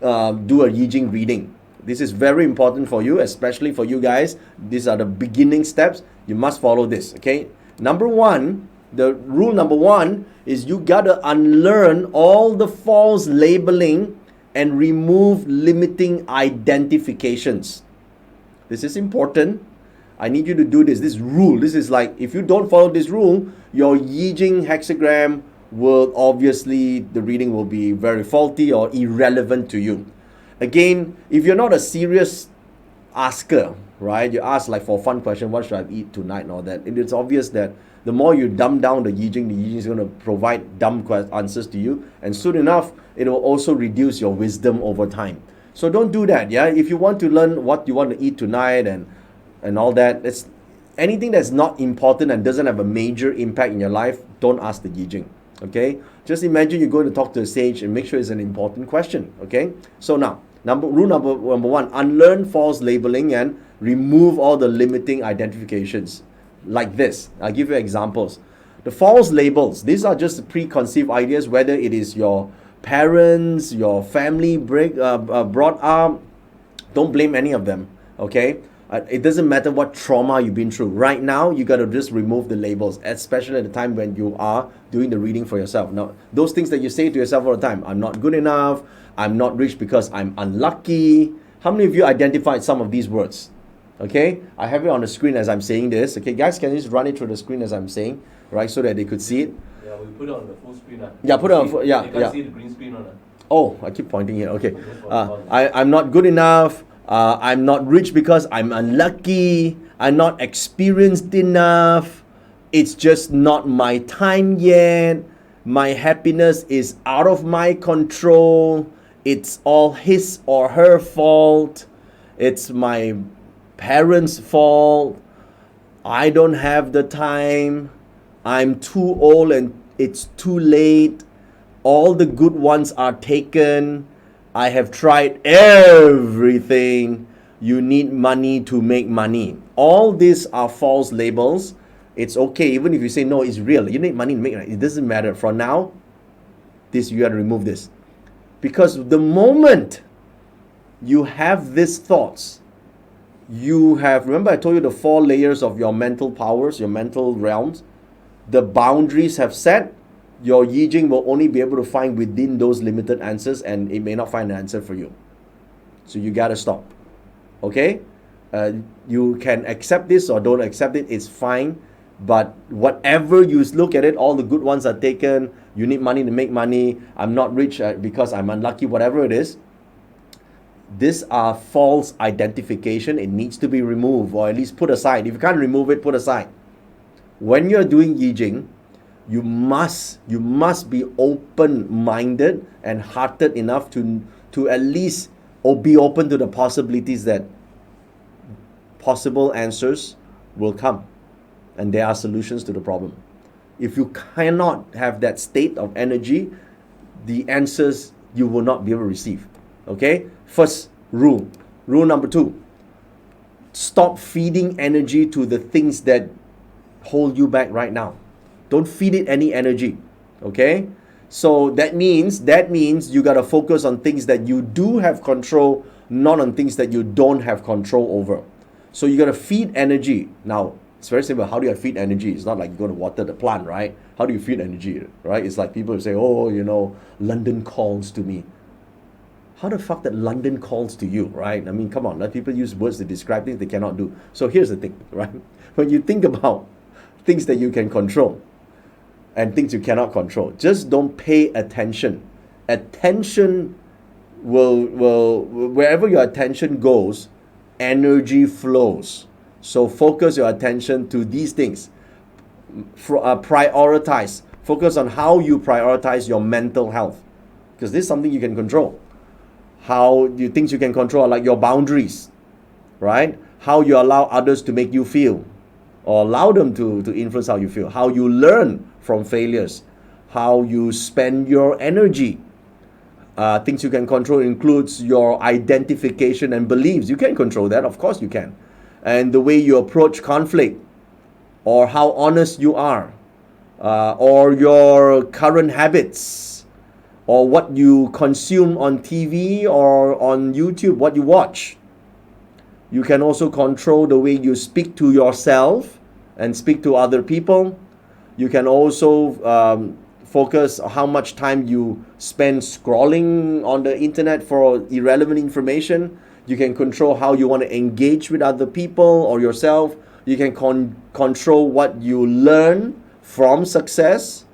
do a Yi Jing reading. This is very important for you, especially for you guys. These are the beginning steps. You must follow this, okay? Rule number one is you gotta unlearn all the false labeling and remove limiting identifications. This is important. I need you to do this. This rule, this is like, if you don't follow this rule, your Yi Jing hexagram will obviously, the reading will be very faulty or irrelevant to you. Again, if you're not a serious asker, right? You ask like for a fun question, what should I eat tonight and all that. It's obvious that the more you dumb down the Yi Jing is going to provide dumb answers to you. And soon enough, it will also reduce your wisdom over time. So don't do that, yeah? If you want to learn what you want to eat tonight and all that, it's anything that's not important and doesn't have a major impact in your life, don't ask the Yi Jing, okay? Just imagine you're going to talk to a sage and make sure it's an important question, okay? So now, rule number one, unlearn false labeling and remove all the limiting identifications. Like this, I'll give you examples. The false labels, these are just preconceived ideas, whether it is your parents, your family brought up, don't blame any of them, okay? It doesn't matter what trauma you've been through. Right now, you got to just remove the labels, especially at the time when you are doing the reading for yourself. Now, those things that you say to yourself all the time, I'm not good enough, I'm not rich because I'm unlucky. How many of you identified some of these words? Okay, I have it on the screen as I'm saying this. Okay, guys, can you just run it through the screen as I'm saying, right, so that they could see it? Yeah, we put it on the full screen. Yeah, put it on, yeah, you can see the green screen on it. Oh, I keep pointing here. Okay, I'm not good enough. I'm not rich because I'm unlucky. I'm not experienced enough. It's just not my time yet. My happiness is out of my control. It's all his or her fault. It's my parents' fault. I don't have the time. I'm too old and it's too late. All the good ones are taken. I have tried everything. You need money to make money. All these are false labels. It's okay, even if you say no, it's real. You need money to make money. It doesn't matter. From now, this you got to remove this. Because the moment you have these thoughts, you have, remember I told you the 4 layers of your mental powers, your mental realms, the boundaries have set. Your Yi Jing will only be able to find within those limited answers, and it may not find an answer for you. So you gotta stop. Okay? You can accept this or don't accept it, it's fine. But whatever you look at it, all the good ones are taken. You need money to make money. I'm not rich because I'm unlucky, whatever it is. These are false identification. It needs to be removed, or at least put aside. If you can't remove it, put aside. When you're doing Yi Jing, you must be open-minded and hearted enough to at least be open to the possibilities that possible answers will come, and there are solutions to the problem. If you cannot have that state of energy, the answers you will not be able to receive. Okay? First rule. Rule number 2. Stop feeding energy to the things that hold you back right now. Don't feed it any energy. Okay? So that means you got to focus on things that you do have control, not on things that you don't have control over. So you got to feed energy. Now, it's very simple. How do you feed energy? It's not like you're going to water the plant, right? How do you feed energy, right? It's like people who say, oh, London calls to me. How the fuck that London calls to you, right? I mean, come on. Let people use words to describe things they cannot do. So here's the thing, right? When you think about things that you can control and things you cannot control, just don't pay attention. Attention will wherever your attention goes, energy flows. So focus your attention to these things. Prioritize. Focus on how you prioritize your mental health, because this is something you can control. Things you can control are like your boundaries, right? How you allow others to make you feel, or allow them to influence how you feel. How you learn from failures. How you spend your energy. Things you can control includes your identification and beliefs. You can control that, of course you can. And the way you approach conflict, or how honest you are, or your current habits, or what you consume on TV or on YouTube, what you watch. You can also control the way you speak to yourself and speak to other people. You can also focus on how much time you spend scrolling on the internet for irrelevant information. You can control how you want to engage with other people or yourself. You can control what you learn from success.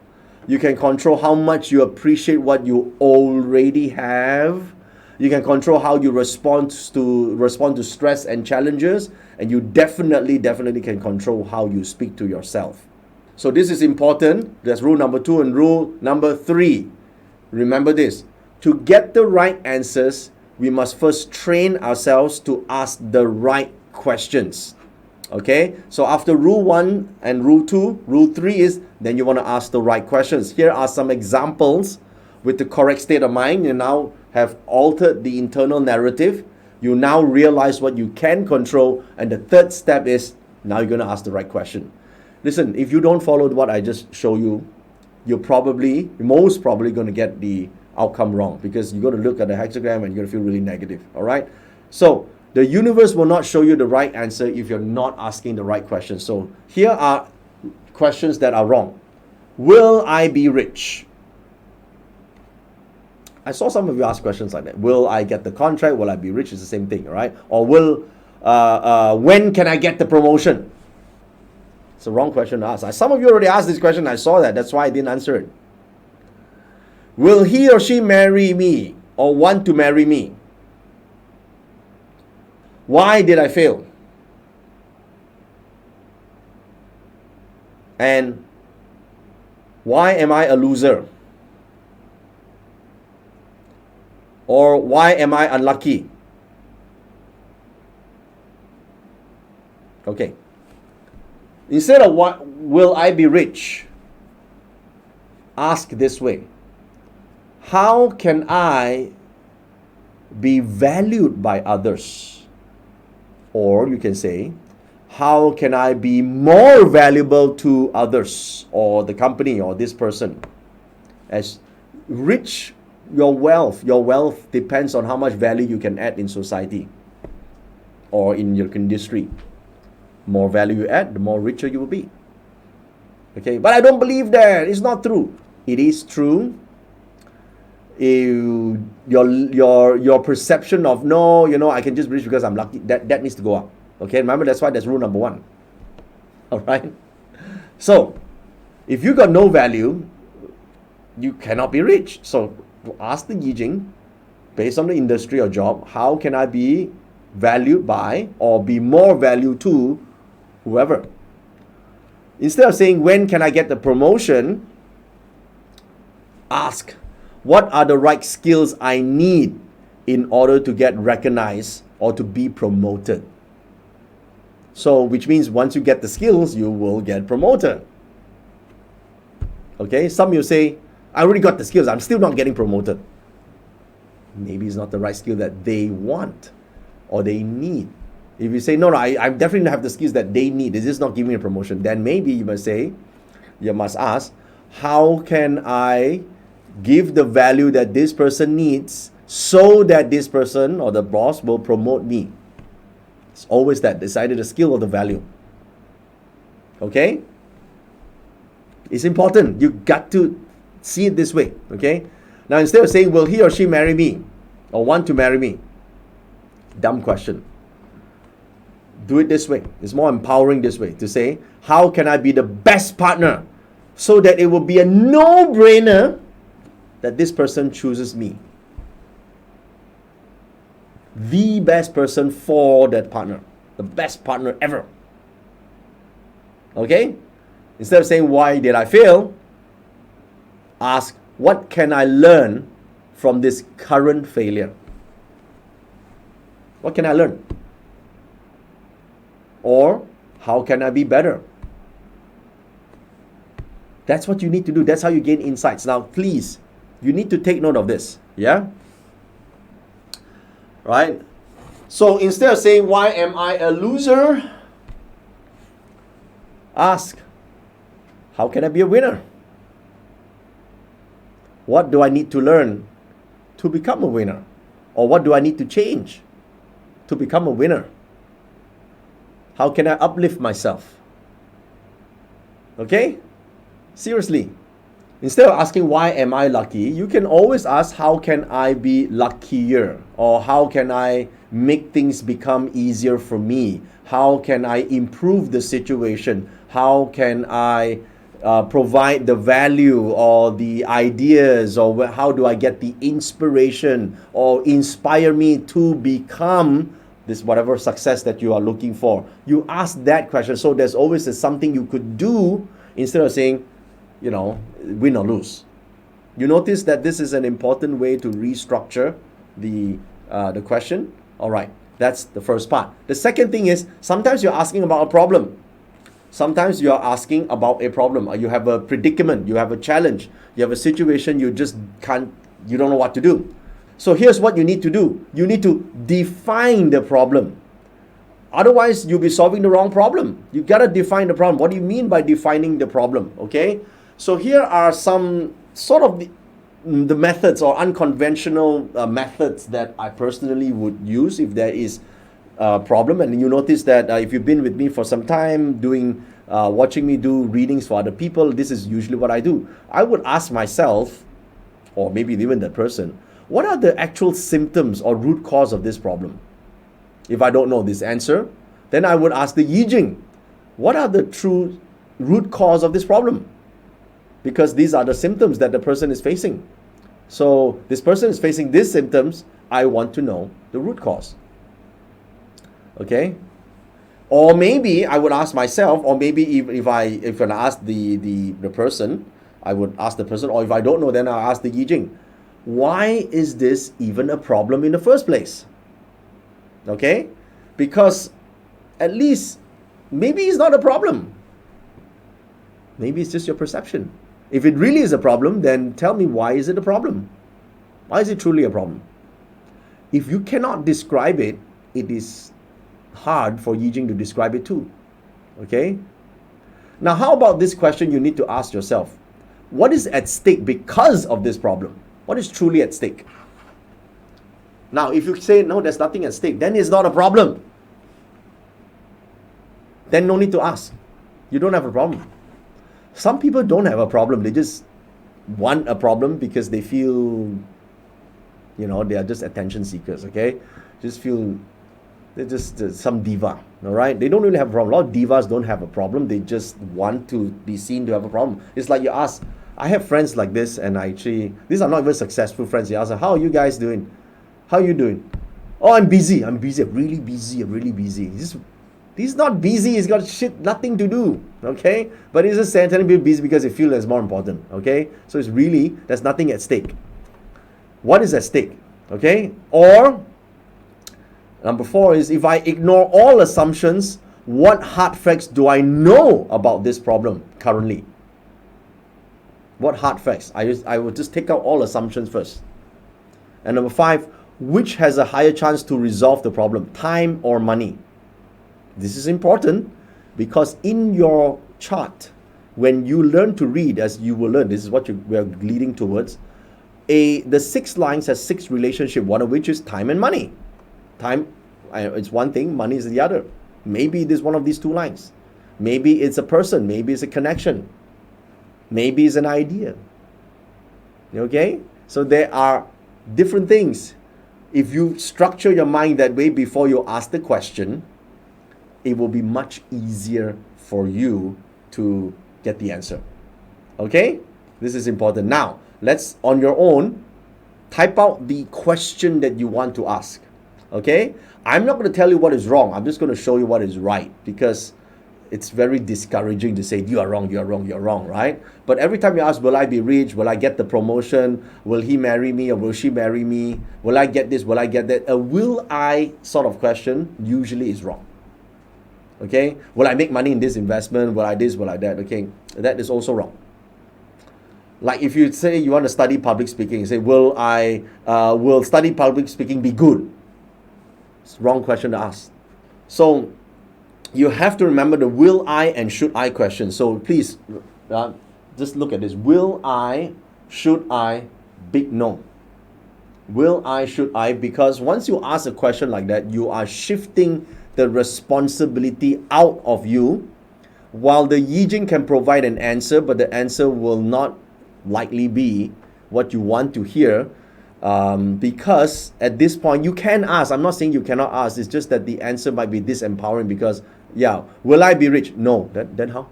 You can control how much you appreciate what you already have. You can control how you respond to stress and challenges. And you definitely can control how you speak to yourself. So this is important. That's rule number 2. And rule number 3. Remember this. To get the right answers, we must first train ourselves to ask the right questions. Okay? So after rule 1 and rule 2, rule 3 is then you want to ask the right questions. Here are some examples with the correct state of mind. You now have altered the internal narrative. You now realize what you can control. And the third step is now you're going to ask the right question. Listen, if you don't follow what I just show you, you're most probably going to get the outcome wrong, because you're going to look at the hexagram and you're going to feel really negative. All right? So The universe will not show you the right answer if you're not asking the right questions. So here are questions that are wrong. Will I be rich? I saw some of you ask questions like that. Will I get the contract? Will I be rich? It's the same thing, right? Or when can I get the promotion? It's a wrong question to ask. Some of you already asked this question. I saw that. That's why I didn't answer it. Will he or she marry me or want to marry me? Why did I fail? And why am I a loser? Or why am I unlucky? Okay. Instead of what will I be rich, ask this way. How can I be valued by others? Or you can say, how can I be more valuable to others or the company or this person? As rich, your wealth depends on how much value you can add in society or in your industry. More value you add, the more richer you will be. Okay, but I don't believe that. It's not true. It is true. Your perception of I can just be rich because I'm lucky, that needs to go up. Okay, remember that's why that's rule number 1. All right. So, if you got no value, you cannot be rich. So, ask the Yi Jing, based on the industry or job, how can I be valued by or be more value to whoever? Instead of saying, when can I get the promotion? Ask, what are the right skills I need in order to get recognized or to be promoted? So, which means once you get the skills, you will get promoted. Okay, some of you say, I already got the skills, I'm still not getting promoted. Maybe it's not the right skill that they want or they need. If you say, no, I definitely have the skills that they need, it's just not giving me a promotion, then maybe you must ask, how can I give the value that this person needs so that this person or the boss will promote me? It's always that. It's either the skill or the value. Okay? It's important. You got to see it this way. Okay? Now, instead of saying, will he or she marry me or want to marry me? Dumb question. Do it this way. It's more empowering this way, to say, how can I be the best partner so that it will be a no-brainer that this person chooses me? The best person for that partner. The best partner ever. Okay? Instead of saying, why did I fail? Ask, what can I learn from this current failure? What can I learn? Or, how can I be better? That's what you need to do. That's how you gain insights. Now, please, you need to take note of this. Yeah? Right? So, instead of saying, why am I a loser? Ask, how can I be a winner? What do I need to learn to become a winner? Or what do I need to change to become a winner? How can I uplift myself? Okay? Seriously. Instead of asking, why am I lucky? You can always ask, how can I be luckier? Or how can I make things become easier for me? How can I improve the situation? How can I provide the value or the ideas, or how do I get the inspiration or inspire me to become this whatever success that you are looking for? You ask that question, so there's always something you could do instead of saying, win or lose. You notice that this is an important way to restructure the question. All right, that's the first part. The second thing is, sometimes you're asking about a problem. Sometimes you are asking about a problem, or you have a predicament, you have a challenge, you have a situation you don't know what to do. So here's what you need to do. You need to define the problem. Otherwise, you'll be solving the wrong problem. You gotta define the problem. What do you mean by defining the problem? Okay? So here are some sort of the methods or unconventional methods that I personally would use if there is problem, and you notice that if you've been with me for some time, watching me do readings for other people, this is usually what I do. I would ask myself, or maybe even that person, what are the actual symptoms or root cause of this problem? If I don't know this answer, then I would ask the Yi Jing, what are the true root cause of this problem? Because these are the symptoms that the person is facing. So this person is facing these symptoms, I want to know the root cause. Okay? Or maybe I would ask myself, or maybe if I ask the person, I would ask the person, or if I don't know, then I'll ask the Yi Jing, why is this even a problem in the first place? Okay? Because at least maybe it's not a problem. Maybe it's just your perception. If it really is a problem, then tell me, why is it a problem? Why is it truly a problem? If you cannot describe it, it is hard for Yi Jing to describe it too. Okay? Now, how about this question you need to ask yourself? What is at stake because of this problem? What is truly at stake? Now, if you say, no, there's nothing at stake, then it's not a problem. Then no need to ask. You don't have a problem. Some people don't have a problem. They just want a problem because they feel, they are just attention seekers, okay? Just feel they're just some diva, all right? They don't really have a problem. A lot of divas don't have a problem. They just want to be seen to have a problem. It's like you ask, I have friends like this, and these are not even successful friends. You ask them, how are you guys doing? How are you doing? Oh, I'm busy. I'm really busy. He's not busy. He's got nothing to do, okay? But he's just telling people busy because they feel that's more important, okay? So it's really, there's nothing at stake. What is at stake, okay? Or, number 4 is, if I ignore all assumptions, what hard facts do I know about this problem currently? What hard facts? I would just take out all assumptions first. And number 5, which has a higher chance to resolve the problem, time or money? This is important because in your chart, when you learn to read, as you will learn, this is what we are leading towards, the 6 lines has 6 relationships, one of which is time and money. Time, it's one thing, money is the other. Maybe it is one of these 2 lines. Maybe it's a person, maybe it's a connection. Maybe it's an idea. Okay? So there are different things. If you structure your mind that way before you ask the question, it will be much easier for you to get the answer. Okay? This is important. Now, let's, on your own, type out the question that you want to ask. Okay? I'm not going to tell you what is wrong. I'm just going to show you what is right, because it's very discouraging to say, you are wrong, right? But every time you ask, will I be rich? Will I get the promotion? Will he marry me or will she marry me? Will I get this? Will I get that? A will I sort of question usually is wrong. Okay? Will I make money in this investment? Will I this? Will I that? Okay? That is also wrong. Like if you say you want to study public speaking, you say, will study public speaking be good? It's the wrong question to ask. So you have to remember the will I and should I question. So please, just look at this. Will I, should I, big no. Will I, should I? Because once you ask a question like that, you are shifting the responsibility out of you. While the Yi Jing can provide an answer, but the answer will not likely be what you want to hear. Because at this point, you can ask. I'm not saying you cannot ask. It's just that the answer might be disempowering because, will I be rich? No. Then how?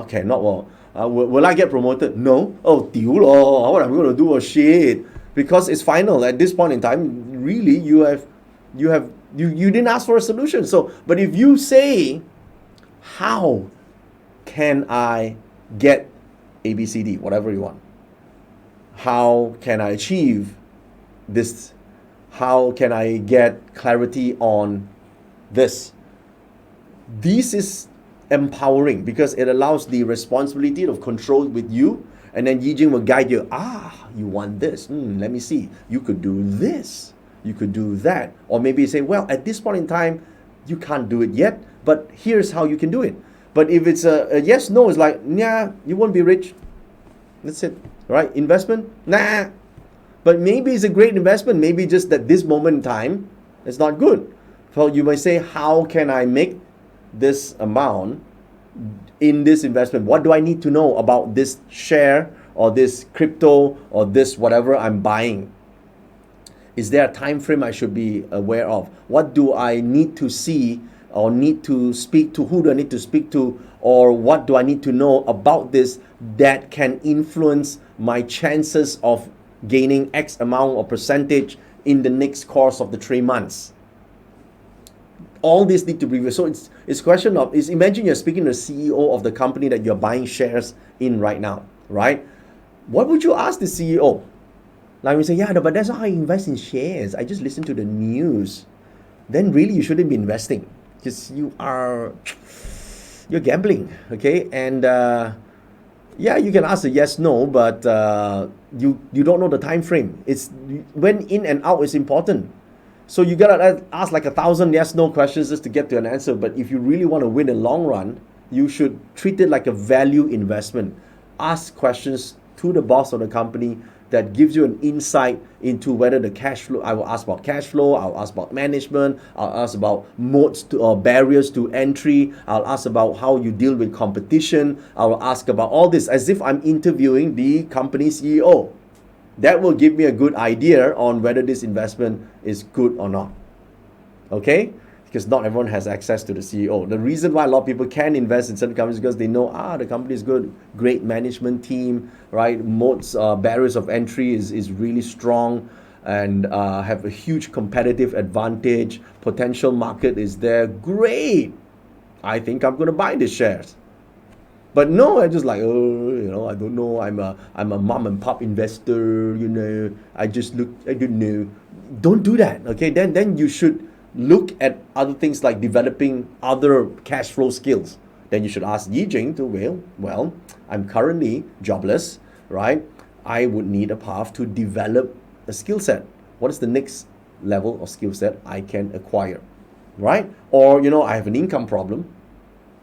Cannot. Will I get promoted? No. Oh, what am I going to do? Oh, shit. Because it's final. At this point in time, really, you didn't ask for a solution. So, but if you say, how can I get ABCD, whatever you want? How can I achieve this? How can I get clarity on this? This is empowering because it allows the responsibility of control with you, and then Yi Jing will guide you. You want this? Let me see. You could do this. You could do that. Or maybe you say, well, at this point in time, you can't do it yet, but here's how you can do it. But if it's a yes, no, it's like, you won't be rich. That's it. Right? Investment? Nah. But maybe it's a great investment. Maybe just at this moment in time, It's not good. So you might say, how can I make this amount in this investment? What do I need to know about this share or this crypto or this whatever I'm buying? Is there a time frame I should be aware of? What do I need to see or need to speak to? Who do I need to speak to? Or what do I need to know about this that can influence my chances of gaining X amount or percentage in the next course of the 3 months? All this need to be reviewed. So it's question of, imagine you're speaking to the CEO of the company that you're buying shares in right now, right? What would you ask the CEO? Like we say, yeah, no, but that's not how you invest in shares. I just listen to the news. Then really you shouldn't be investing because you're gambling, okay? And yeah, you can ask a yes, no, but you don't know the time frame. It's when in and out is important. So you gotta ask like 1,000 yes, no questions just to get to an answer. But if you really want to win in the long run, you should treat it like a value investment. Ask questions to the boss of the company that gives you an insight into whether the cash flow. I will ask about cash flow, I'll ask about management, I'll ask about moats to, or barriers to entry, I'll ask about how you deal with competition, I will ask about all this as if I'm interviewing the company CEO. That will give me a good idea on whether this investment is good or not. Okay? Because not everyone has access to the CEO. The reason why a lot of people can invest in certain companies is because they know, the company is good, great management team, right? Moats, barriers of entry is really strong and have a huge competitive advantage. Potential market is there. Great. I think I'm going to buy these shares. But no, I just like, I don't know. I'm a mom and pop investor. I don't know. Don't do that. Okay, then you should look at other things like developing other cash flow skills. Then you should ask Yijing to, well, I'm currently jobless, right? I would need a path to develop a skill set. What is the next level of skill set I can acquire, right? Or, I have an income problem.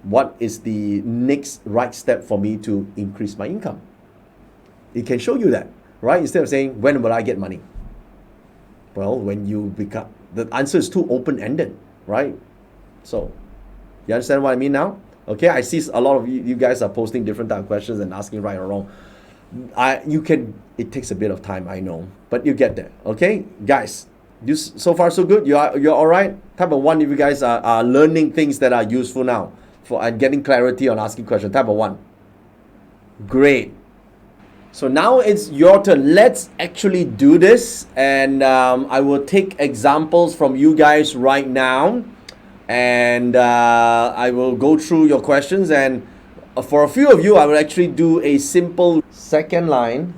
What is the next right step for me to increase my income? It can show you that, right? Instead of saying, when will I get money? Well, when you become, the answer is too open-ended, right? So, you understand what I mean now? Okay, I see a lot of you guys are posting different type of questions and asking right or wrong. It takes a bit of time, I know, but you get there, okay? Guys, so far so good? You're all right? Type of 1 if you guys are learning things that are useful now and getting clarity on asking questions. Type of 1. Great. So now it's your turn. Let's actually do this, and I will take examples from you guys right now, and I will go through your questions, and for a few of you I will actually do a simple second line,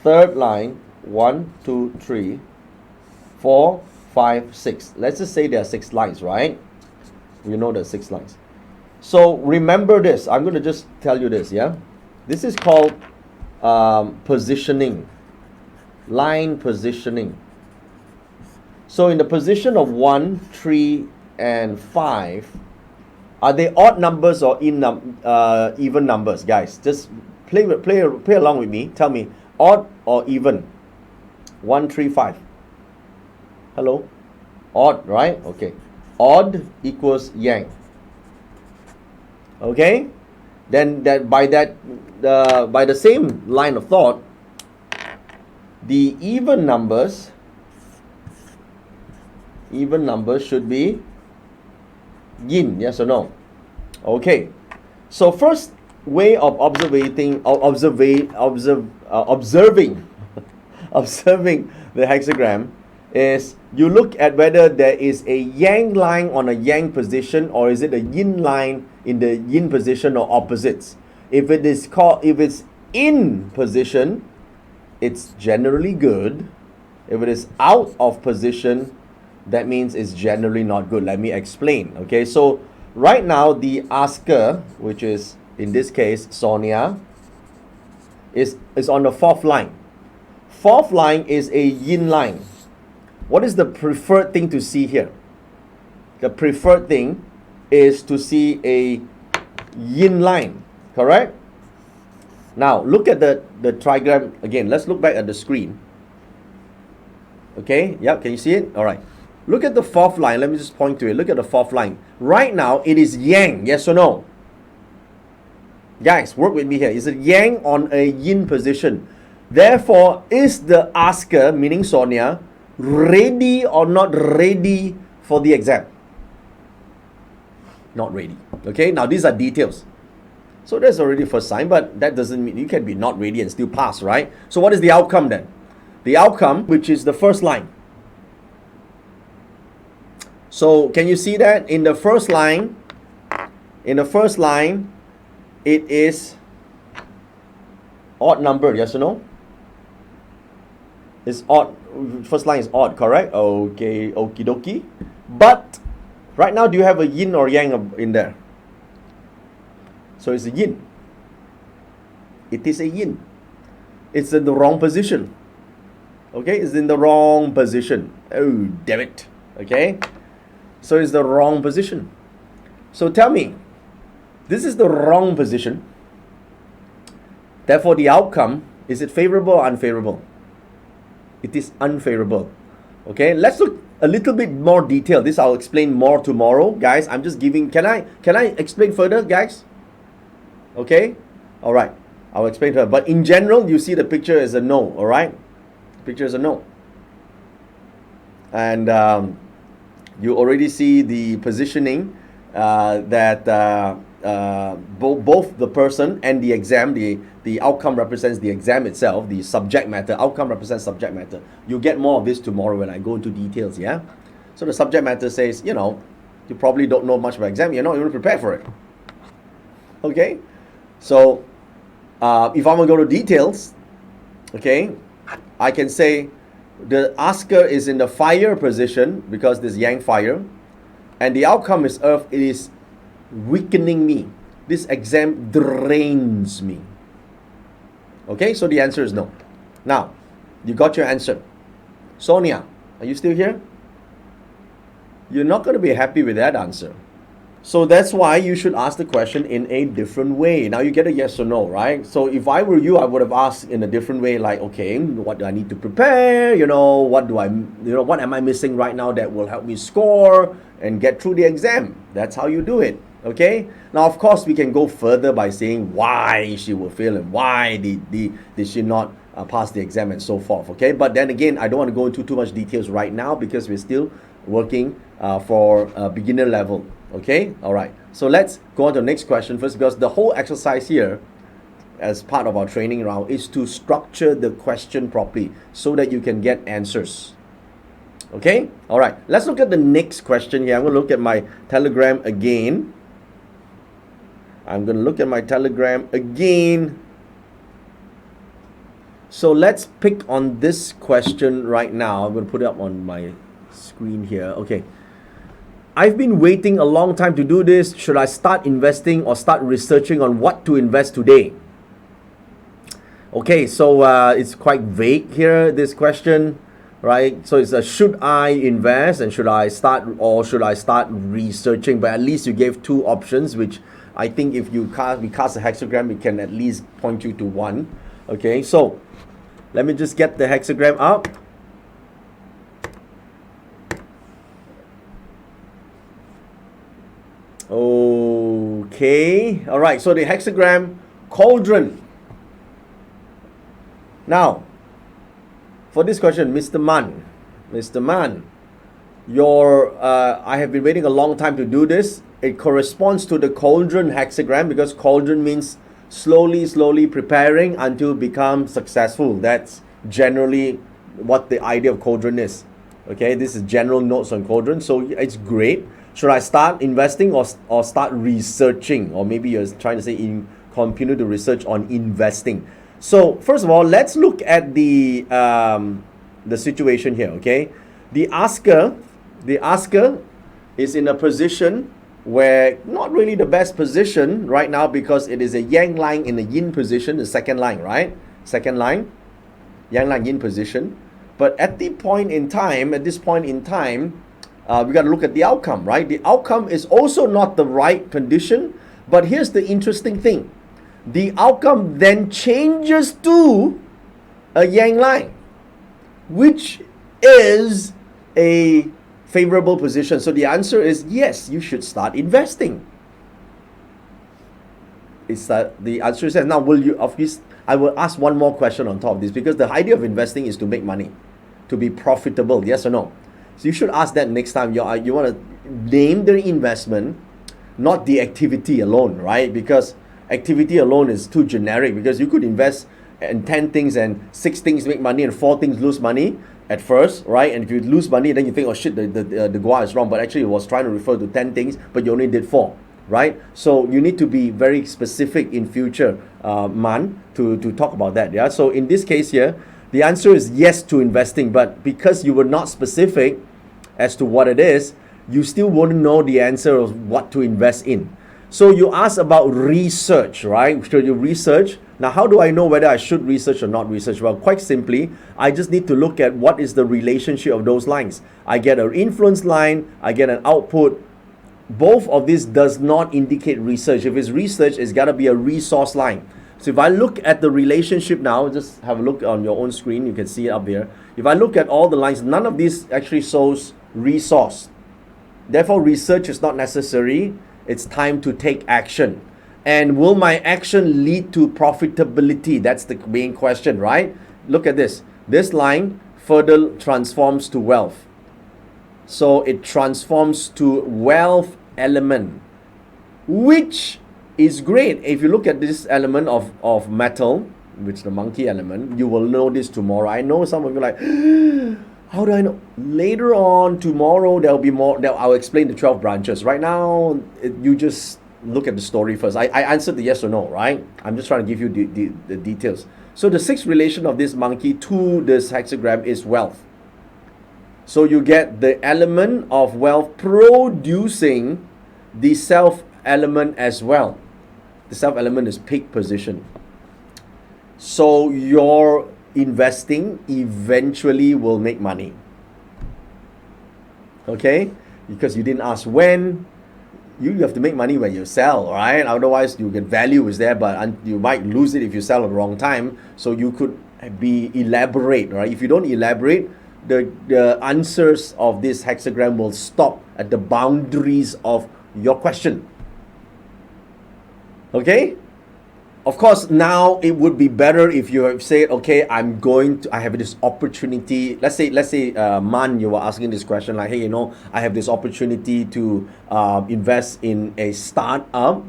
third line, 1, 2, 3, 4, 5, 6. Let's just say there are 6 lines, right? We know there are 6 lines. So remember this. I'm going to just tell you this, yeah? This is called positioning, line positioning. So in the position of 1, 3, and 5, are they odd numbers or even numbers, guys? Just play along with me. Tell me, odd or even? 1, 3, 5. Hello? Odd, right? Okay. Odd equals yang. Okay? Then by the same line of thought, the even numbers should be yin, yes or no? Okay. So first way of observing the hexagram is you look at whether there is a yang line on a yang position, or is it a yin line in the yin position, or opposites. If it's in position, it's generally good. If it is out of position, that means it's generally not good. Let me explain. Okay, so right now the asker, which is in this case Sonia, is on the 4th line. 4th line is a yin line. What is the preferred thing to see here? The preferred thing is to see a yin line, correct? Now look at the trigram again. Let's look back at the screen. Okay, yep, can you see it? All right. Look at the fourth line. Let me just point to it. Look at the fourth line. Right now, it is yang. Yes or no? Guys, work with me here. Is it yang on a yin position? Therefore, is the asker, meaning Sonia, ready or not ready for the exam? Not ready. Okay, now these are details. So that's already first sign, but that doesn't mean you can be not ready and still pass, right? So what is the outcome then? The outcome, which is the first line. So can you see that in the first line? In the first line, it is odd number, yes or no? It's odd. First line is odd, correct? Okay, okie dokie. But right now, do you have a yin or yang in there? So it's a yin. It is a yin. It's in the wrong position. Okay, it's in the wrong position. Oh, damn it. Okay, so it's the wrong position. So tell me, this is the wrong position. Therefore, the outcome, is it favorable or unfavorable? It is unfavorable. Okay, let's look a little bit more detail. This I'll explain more tomorrow, guys. I'm just giving. Can I explain further, guys? Okay, all right. I'll explain further. But in general, you see the picture is a no. All right, picture is a no, and you already see the positioning that both the person and the exam, the outcome represents the exam itself, the subject matter, outcome represents subject matter. You'll get more of this tomorrow when I go into details, yeah? So the subject matter says, you know, you probably don't know much about exam, you're not even prepared for it. Okay? So, if I'm going to go to details, okay, I can say the asker is in the fire position because there's yang fire, and the outcome is earth. It is weakening me. This exam drains me. Okay, so the answer is no. Now, you got your answer. Sonia, are you still here? You're not going to be happy with that answer. So that's why you should ask the question in a different way. Now you get a yes or no, right? So if I were you, I would have asked in a different way, like, okay, what do I need to prepare? What am I missing right now that will help me score and get through the exam? That's how you do it. Okay. Now, of course, we can go further by saying why she will fail and why did she not pass the exam and so forth. Okay. But then again, I don't want to go into too much details right now because we're still working for beginner level. Okay, all right. So let's go on to the next question first, because the whole exercise here, as part of our training round, is to structure the question properly so that you can get answers. Okay, all right. Let's look at the next question here. I'm going to look at my Telegram again. So let's pick on this question right now. I'm going to put it up on my screen here. Okay. I've been waiting a long time to do this. Should I start investing or start researching on what to invest today? Okay, so it's quite vague here, this question, right? So it's should I invest and should I start researching? But at least you gave two options, which I think if we cast a hexagram, it can at least point you to one. Okay, so let me just get the hexagram up. Okay, all right, so the hexagram cauldron. Now, for this question, Mr. Man, I have been waiting a long time to do this. It corresponds to the cauldron hexagram because cauldron means slowly preparing until become successful. That's generally what the idea of cauldron is. Okay, this is general notes on cauldron, so it's great. Should I start investing or start researching? Or maybe you're trying to say continue to research on investing. So first of all, let's look at the situation here. Okay, the asker is in a position where not really the best position right now because it is a yang line in a yin position, the second line, right? Second line, yang line yin position. But at this point in time, we got to look at the outcome, right? The outcome is also not the right condition, but here's the interesting thing. The outcome then changes to a yang line, which is a favorable position. So the answer is yes, you should start investing. It's the answer is yes. Now, will you, of course, I will ask one more question on top of this, because the idea of investing is to make money, to be profitable, yes or no? So you should ask that next time you want to name the investment, not the activity alone, right? Because activity alone is too generic, because you could invest in 10 things and 6 things make money and 4 things lose money at first, right? And if you lose money, then you think, oh shit, the Gua is wrong, but actually it was trying to refer to 10 things, but you only did 4, right? So you need to be very specific in future, Man, to talk about that, yeah? So in this case here, the answer is yes to investing, but because you were not specific as to what it is, you still wouldn't know the answer of what to invest in. So you ask about research, right? Should you research? Now, how do I know whether I should research or not research? Well, quite simply, I just need to look at what is the relationship of those lines. I get an influence line, I get an output. Both of this does not indicate research. If it's research, it's got to be a resource line. So if I look at the relationship now, just have a look on your own screen, you can see it up here. If I look at all the lines, none of these actually shows resource. Therefore, research is not necessary. It's time to take action. And will my action lead to profitability? That's the main question, right? Look at this. This line further transforms to wealth. So it transforms to wealth element, which is great. If you look at this element of metal, which is the monkey element, you will know this tomorrow. I know some of you are like, how do I know? Later on, tomorrow, there'll be more. I'll explain the 12 branches. Right now, you just look at the story first. I answered the yes or no, right? I'm just trying to give you the details. So the sixth relation of this monkey to this hexagram is wealth. So you get the element of wealth producing the self element as well. The self element is peak position. So your investing eventually will make money. Okay? Because you didn't ask when. You have to make money when you sell, right? Otherwise, you get value is there, but you might lose it if you sell at the wrong time. So you could be elaborate, right? If you don't elaborate, the answers of this hexagram will stop at the boundaries of your question. Okay? Of course, now it would be better if you have said, okay, I have this opportunity. Let's say, Man, you were asking this question like, hey, I have this opportunity to invest in a startup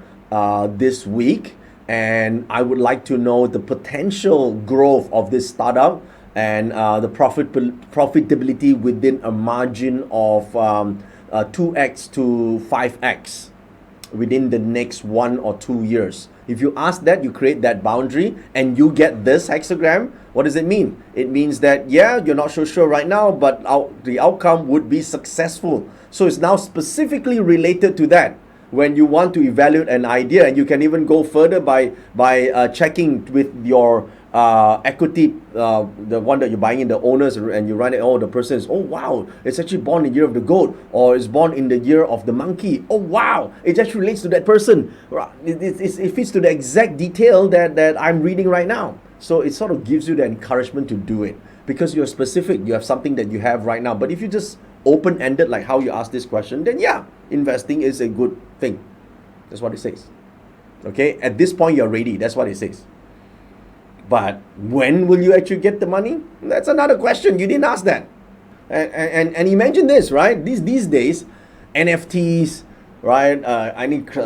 this week, and I would like to know the potential growth of this startup and the profitability within a margin of 2x to 5x within the next 1 or 2 years. If you ask that, you create that boundary and you get this hexagram, what does it mean? It means that, yeah, you're not so sure right now, but the outcome would be successful. So it's now specifically related to that. When you want to evaluate an idea, and you can even go further by checking with your equity, the one that you're buying in, the owners, and you run it, the person is, oh wow, it's actually born in the year of the goat, or it's born in the year of the monkey. Oh wow, it actually relates to that person. It fits to the exact detail that I'm reading right now. So it sort of gives you the encouragement to do it, because you're specific, you have something that you have right now. But if you just open-ended like how you asked this question, then yeah, investing is a good thing. That's what it says. Okay, at this point you're ready. That's what it says. But when will you actually get the money? That's another question. You didn't ask that. And imagine this, right? These days, NFTs, right?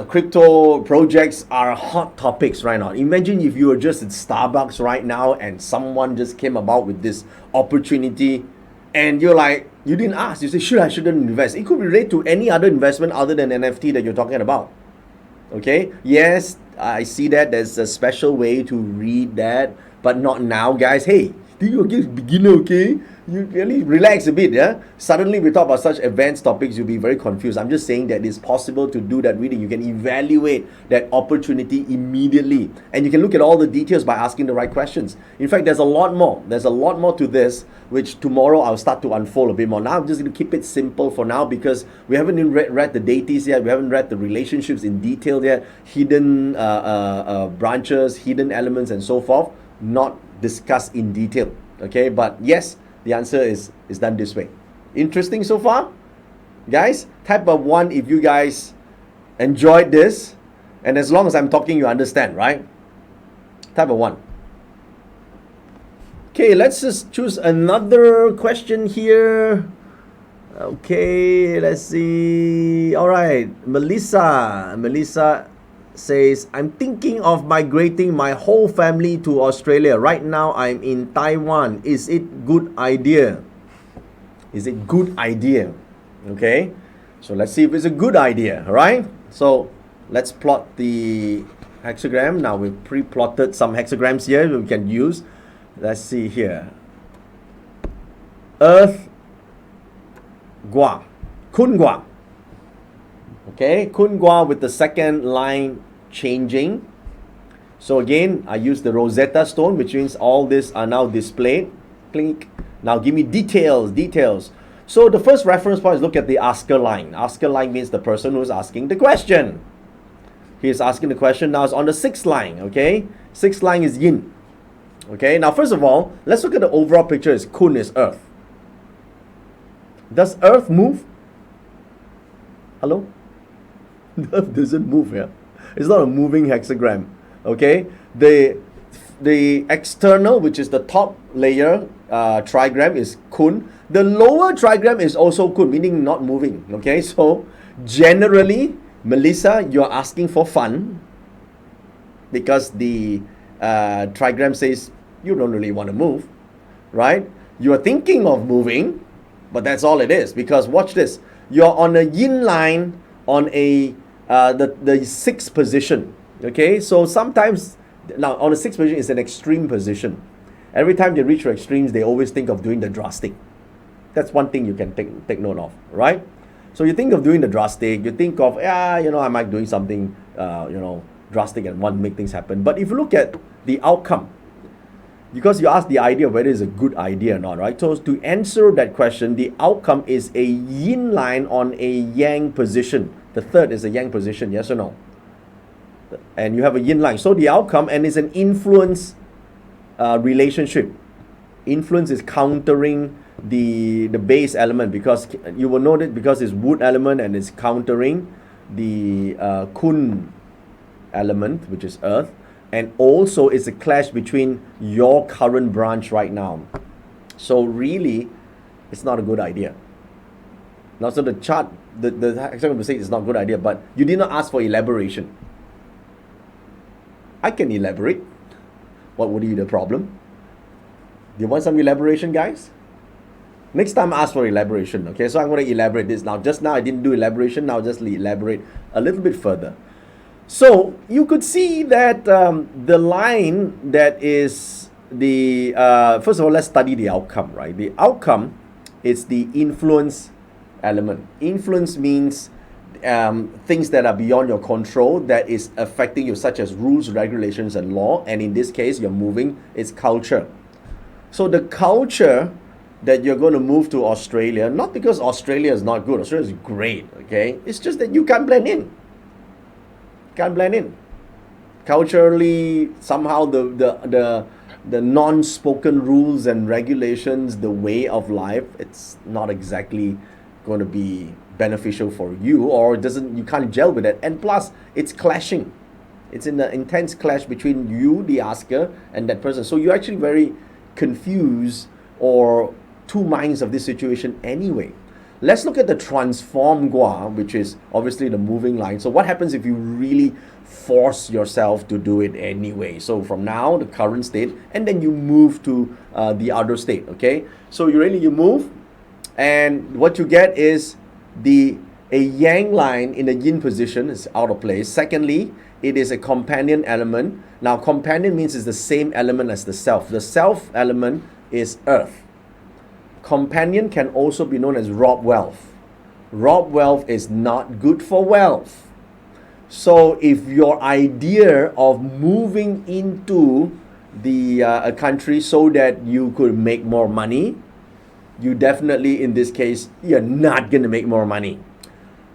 Crypto projects are hot topics right now. Imagine if you were just at Starbucks right now and someone just came about with this opportunity, and you're like, you didn't ask. You say, should I shouldn't invest? It could relate to any other investment other than NFT that you're talking about. Okay? Yes, I see that there's a special way to read that, but not now, guys. Hey, you're a beginner, okay? You really relax a bit, yeah? Suddenly we talk about such advanced topics, you'll be very confused. I'm just saying that it's possible to do that reading. You can evaluate that opportunity immediately, and you can look at all the details by asking the right questions. In fact, there's a lot more. There's a lot more to this, which tomorrow I'll start to unfold a bit more. Now I'm just going to keep it simple for now, because we haven't even read the deities yet. We haven't read the relationships in detail yet. Hidden branches, hidden elements, and so forth. Not discussed in detail. Okay, but yes, the answer is done this way. Interesting so far? Guys, type of 1 if you guys enjoyed this. And as long as I'm talking, you understand, right? Type of 1. Okay, let's just choose another question here. Okay, let's see. All right, Melissa says, I'm thinking of migrating my whole family to Australia. Right now, I'm in Taiwan. Is it good idea? Is it good idea? Okay, so let's see if it's a good idea, all right? So let's plot the hexagram. Now we've pre-plotted some hexagrams here we can use. Let's see here. Earth, Gua, Kun Gua. Okay, Kun Gua with the second line changing. So again, I use the Rosetta Stone, which means all these are now displayed. Click. Now give me details. So the first reference point is look at the asker line. Asker line means the person who is asking the question. He is asking the question. Now it's on the 6th line, okay? 6th line is yin. Okay, now first of all, let's look at the overall picture. Is Kun is earth. Does earth move? Hello? The earth doesn't move, yeah? It's not a moving hexagram, okay? The external, which is the top layer trigram, is Kun. The lower trigram is also Kun, meaning not moving, okay? So generally, Melissa, you're asking for fun because the trigram says you don't really want to move, right? You are thinking of moving, but that's all it is. Because watch this, you're on a yin line on a the 6th position. Okay, so sometimes now on the 6th position is an extreme position. Every time they reach your extremes, they always think of doing the drastic. That's one thing you can take note of, right? So you think of doing the drastic, you think of, I might doing something, drastic and want to make things happen. But if you look at the outcome, because you asked the idea of whether it's a good idea or not, right? So to answer that question, the outcome is a yin line on a yang position. The 3rd is a yang position, yes or no? And you have a yin line. So the outcome, and it's an influence relationship. Influence is countering the base element, because you will note it because it's wood element and it's countering the Kun element, which is earth, and also it's a clash between your current branch right now. So really, it's not a good idea. Now, so the chart, the hexagram will say it's not a good idea, but you did not ask for elaboration. I can elaborate. What would be the problem? Do you want some elaboration, guys? Next time ask for elaboration, okay? So I'm going to elaborate this now. Just now I didn't do elaboration, now just elaborate a little bit further. So you could see that the line that is the, first of all, let's study the outcome, right? The outcome is the influence element. Influence means things that are beyond your control that is affecting you, such as rules, regulations, and law. And in this case, you're moving, it's culture. So the culture that you're going to move to Australia, not because Australia is not good, Australia is great, okay? It's just that you can't blend in. Can't blend in. Culturally, somehow the non-spoken rules and regulations, the way of life, it's not exactly going to be beneficial for you, or you can't gel with it. And plus, it's clashing. It's in an intense clash between you, the asker, and that person. So you're actually very confused or two minds of this situation anyway. Let's look at the transform Gua, which is obviously the moving line. So what happens if you really force yourself to do it anyway? So from now, the current state, and then you move to the other state, okay? So you move, and what you get is a yang line in the yin position is out of place. Secondly, it is a companion element. Now, companion means it's the same element as the self. The self element is earth. Companion can also be known as rob wealth. Rob wealth is not good for wealth. So if your idea of moving into a country so that you could make more money, you definitely, in this case, you're not going to make more money.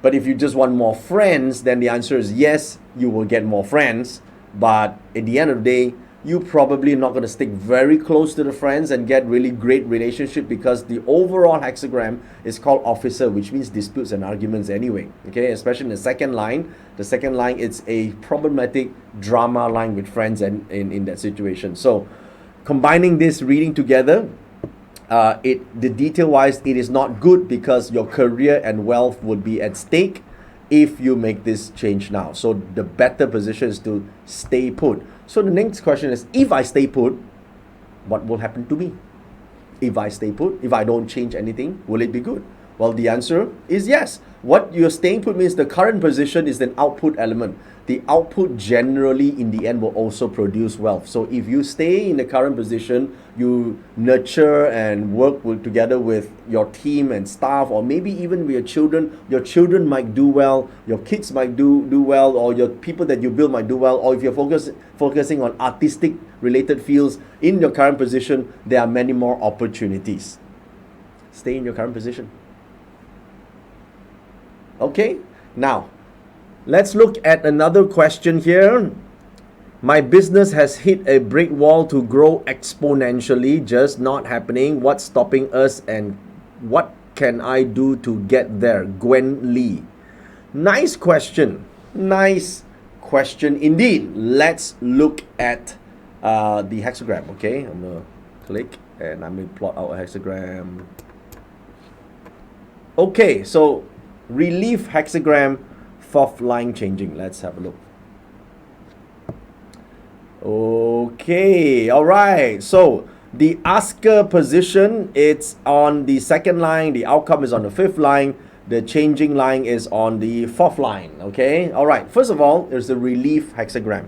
But if you just want more friends, then the answer is yes, you will get more friends. But at the end of the day, you probably not going to stick very close to the friends and get really great relationship, because the overall hexagram is called officer, which means disputes and arguments anyway. Okay, especially in the second line. The second line, it's a problematic drama line with friends and in that situation. So combining this reading together, the detail wise, it is not good, because your career and wealth would be at stake if you make this change now. So the better position is to stay put. So the next question is, if I stay put, what will happen to me? If I stay put, if I don't change anything, will it be good? Well, the answer is yes. What you're staying put means the current position is an output element. The output generally in the end will also produce wealth. So if you stay in the current position, you nurture and work together with your team and staff, or maybe even with your children might do well, your kids might do well, or your people that you build might do well, or if you're focusing on artistic related fields in your current position, there are many more opportunities. Stay in your current position. Okay, now let's look at another question here. My business has hit a brick wall to grow exponentially, just not happening. What's stopping us, and what can I do to get there? Gwen Lee. Nice question. Nice question indeed. Let's look at the hexagram. Okay, I'm gonna click and I'm gonna plot out a hexagram. Okay, so relief hexagram, fourth line changing. Let's have a look. Okay, all right. So the asker position, it's on the second line. The outcome is on the fifth line. The changing line is on the fourth line. Okay, all right. First of all, there's the relief hexagram.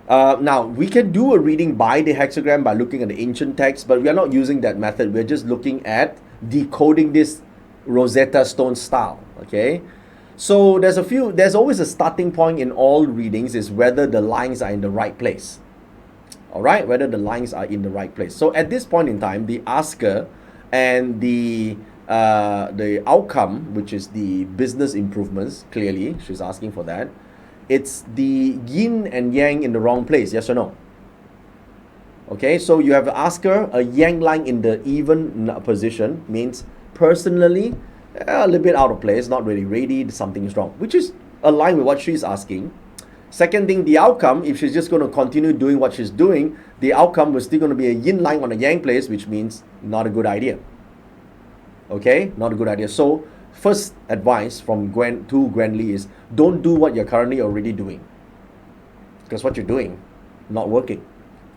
Now, we can do a reading by the hexagram by looking at the ancient text, but we are not using that method. We're just looking at decoding this Rosetta Stone style. Okay, so there's always a starting point in all readings, is whether the lines are in the right place. All right, whether the lines are in the right place. So at this point in time, the asker and the outcome, which is the business improvements, clearly she's asking for that, it's the yin and yang in the wrong place. Yes or no? Okay, so you have the asker, a yang line in the even position, means personally a little bit out of place, not really ready, something is wrong, which is aligned with what she's asking. Second thing, the outcome, if she's just going to continue doing what she's doing, the outcome was still going to be a yin line on a yang place, which means not a good idea. Okay, not a good idea. So first advice from Gwen Lee is, don't do what you're currently already doing, because what you're doing not working.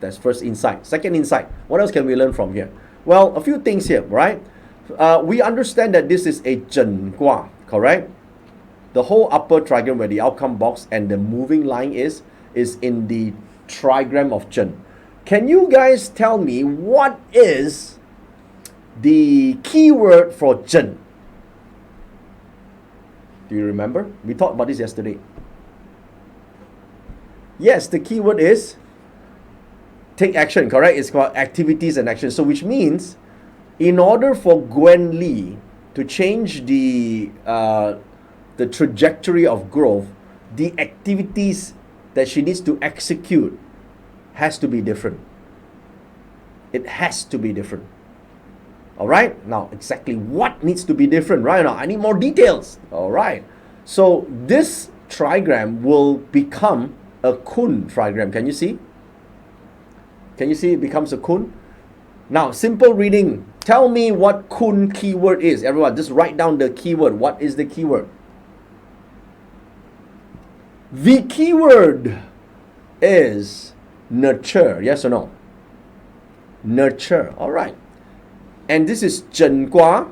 That's first insight. Second insight, what else can we learn from here? Well, a few things here, right? We understand that this is a Zhen Gua, correct? The whole upper trigram where the outcome box and the moving line is in the trigram of Zhen. Can you guys tell me what is the keyword for Zhen? Do you remember? We talked about this yesterday. Yes, the keyword is take action, correct? It's called activities and action. So which means, in order for Gwen Lee to change the trajectory of growth, the activities that she needs to execute has to be different. It has to be different. All right, now exactly what needs to be different right now? I need more details. All right, so this trigram will become a Kun trigram. Can you see? Can you see it becomes a Kun? Now, simple reading. Tell me what Kun keyword is. Everyone, just write down the keyword. What is the keyword? The keyword is nurture. Yes or no? Nurture. All right. And this is Zhen Gua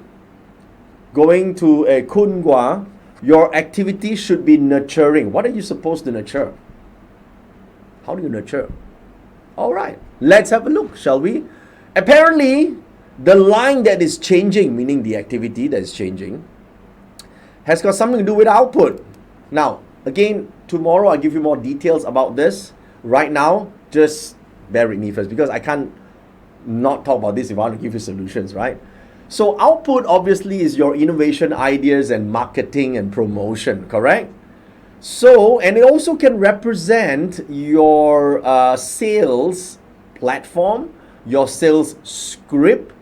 going to a Kun Gua. Your activity should be nurturing. What are you supposed to nurture? How do you nurture? All right. Let's have a look, shall we? Apparently, the line that is changing, meaning the activity that is changing, has got something to do with output. Now, again, tomorrow I'll give you more details about this. Right now, just bear with me first, because I can't not talk about this if I want to give you solutions, right? So output obviously is your innovation, ideas, and marketing and promotion, correct? So, and it also can represent your sales platform, your sales script,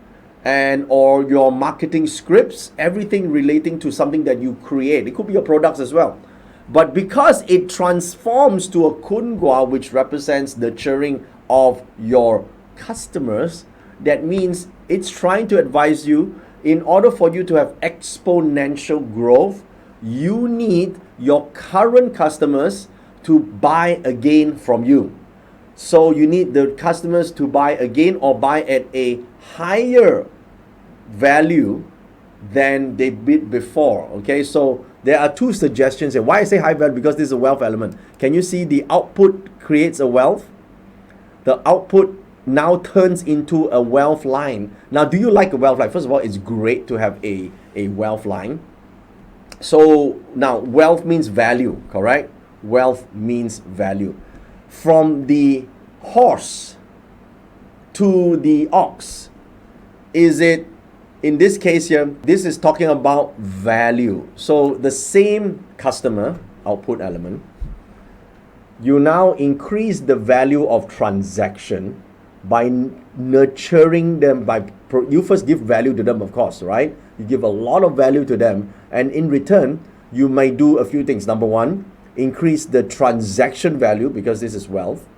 and or your marketing scripts, everything relating to something that you create. It could be your products as well. But because it transforms to a kungwa, which represents the nurturing of your customers, that means it's trying to advise you, in order for you to have exponential growth, you need your current customers to buy again from you. So you need the customers to buy again or buy at a higher value than they bid before. Okay, so there are two suggestions here. Why I say high value? Because this is a wealth element. Can you see the output creates a wealth? The output now turns into a wealth line. Now, do you like a wealth line? First of all, it's great to have a wealth line. So now wealth means value, correct? Wealth means value. From the horse to the ox, is it, in this case here, this is talking about value. So the same customer, output element, you now increase the value of transaction by nurturing them, you first give value to them, of course, right? You give a lot of value to them, and in return you may do a few things. Number one, increase the transaction value, because this is wealth.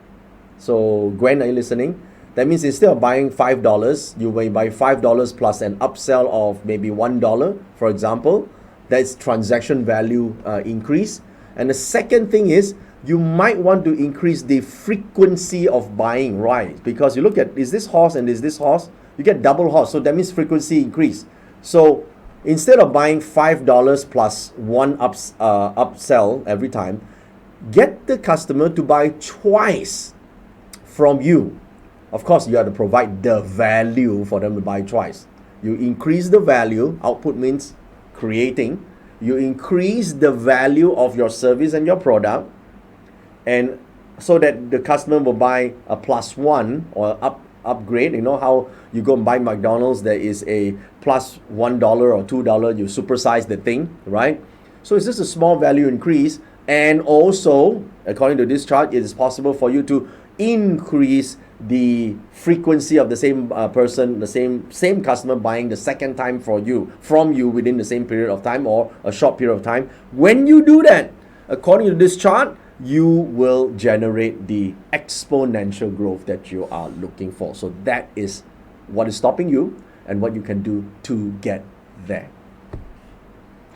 So Gwen, are you listening? That means instead of buying $5, you may buy $5 plus an upsell of maybe $1, for example. That's transaction value increase. And the second thing is, you might want to increase the frequency of buying, right? Because you look at, is this horse and is this horse? You get double horse, so that means frequency increase. So instead of buying $5 plus one upsell every time, get the customer to buy twice from you. Of course, you have to provide the value for them to buy twice. You increase the value, output means creating. You increase the value of your service and your product, and so that the customer will buy a plus one or upgrade. You know how you go and buy McDonald's, there is a plus $1 or $2, you supersize the thing, right? So it's just a small value increase, and also, according to this chart, it is possible for you to increase the frequency of the same person, the same customer buying the second time from you within the same period of time or a short period of time. When you do that, according to this chart, you will generate the exponential growth that you are looking for. So that is what is stopping you and what you can do to get there.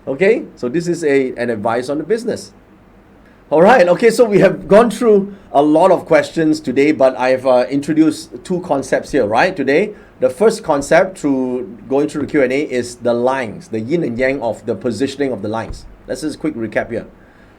Okay, so this is an advice on the business. All right, okay, so we have gone through a lot of questions today, but I've introduced two concepts here, right, today. The first concept, through going through the Q&A, is the lines, the yin and yang of the positioning of the lines. Let's just quick recap here.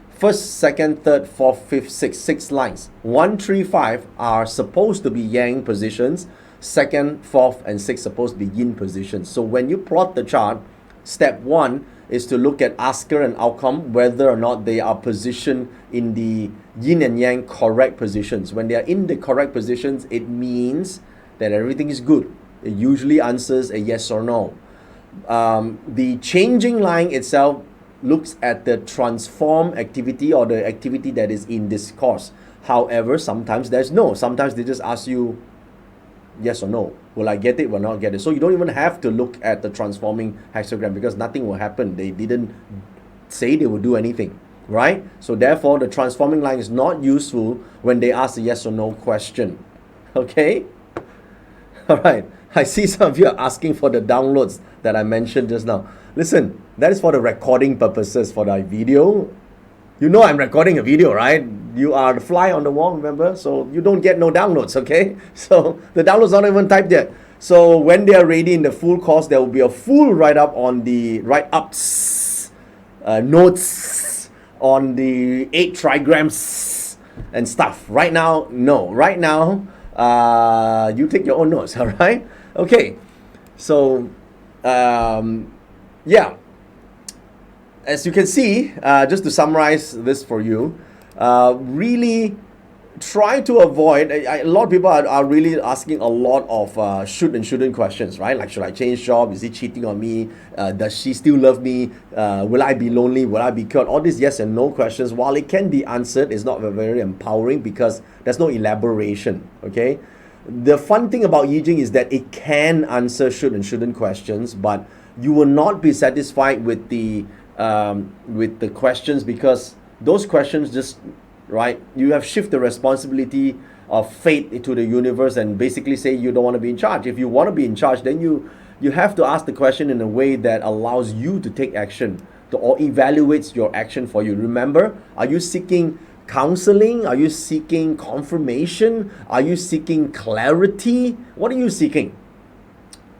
First, second, third, fourth, fifth, sixth, 6 lines. 1, 3, 5 are supposed to be yang positions. Second, fourth, and sixth supposed to be yin positions. So when you plot the chart, step 1 is to look at asker and outcome, whether or not they are positioned in the yin and yang correct positions. When they are in the correct positions, it means that everything is good. It usually answers a yes or no. The changing line itself looks at the transform activity or the activity that is in this course. However, sometimes there's no. Sometimes they just ask you yes or no. Will I get it? Will I not get it? So you don't even have to look at the transforming hexagram, because nothing will happen. They didn't say they will do anything, right? So therefore, the transforming line is not useful when they ask a yes or no question. Okay? All right. I see some of you are asking for the downloads that I mentioned just now. Listen, that is for the recording purposes, for the video. You know I'm recording a video, right? You are the fly on the wall, remember? So you don't get no downloads, okay? So the downloads aren't even typed yet. So when they are ready in the full course, there will be a full write-up on the write-ups, notes on the 8 trigrams and stuff. Right now, no. Right now, you take your own notes, all right? Okay, so yeah. As you can see, just to summarize this for you, really try to avoid. A lot of people are really asking a lot of should and shouldn't questions, right? Like, should I change job? Is he cheating on me? Does she still love me? Will I be lonely? Will I be cured? All these yes and no questions, while it can be answered, is not very empowering because there's no elaboration. Okay, the fun thing about Yi Jing is that it can answer should and shouldn't questions, but you will not be satisfied with the questions, because those questions just, right, you have shifted the responsibility of fate into the universe and basically say you don't want to be in charge. If you want to be in charge, then you have to ask the question in a way that allows you to take action, or evaluates your action for you. Remember, are you seeking counseling? Are you seeking confirmation? Are you seeking clarity? What are you seeking?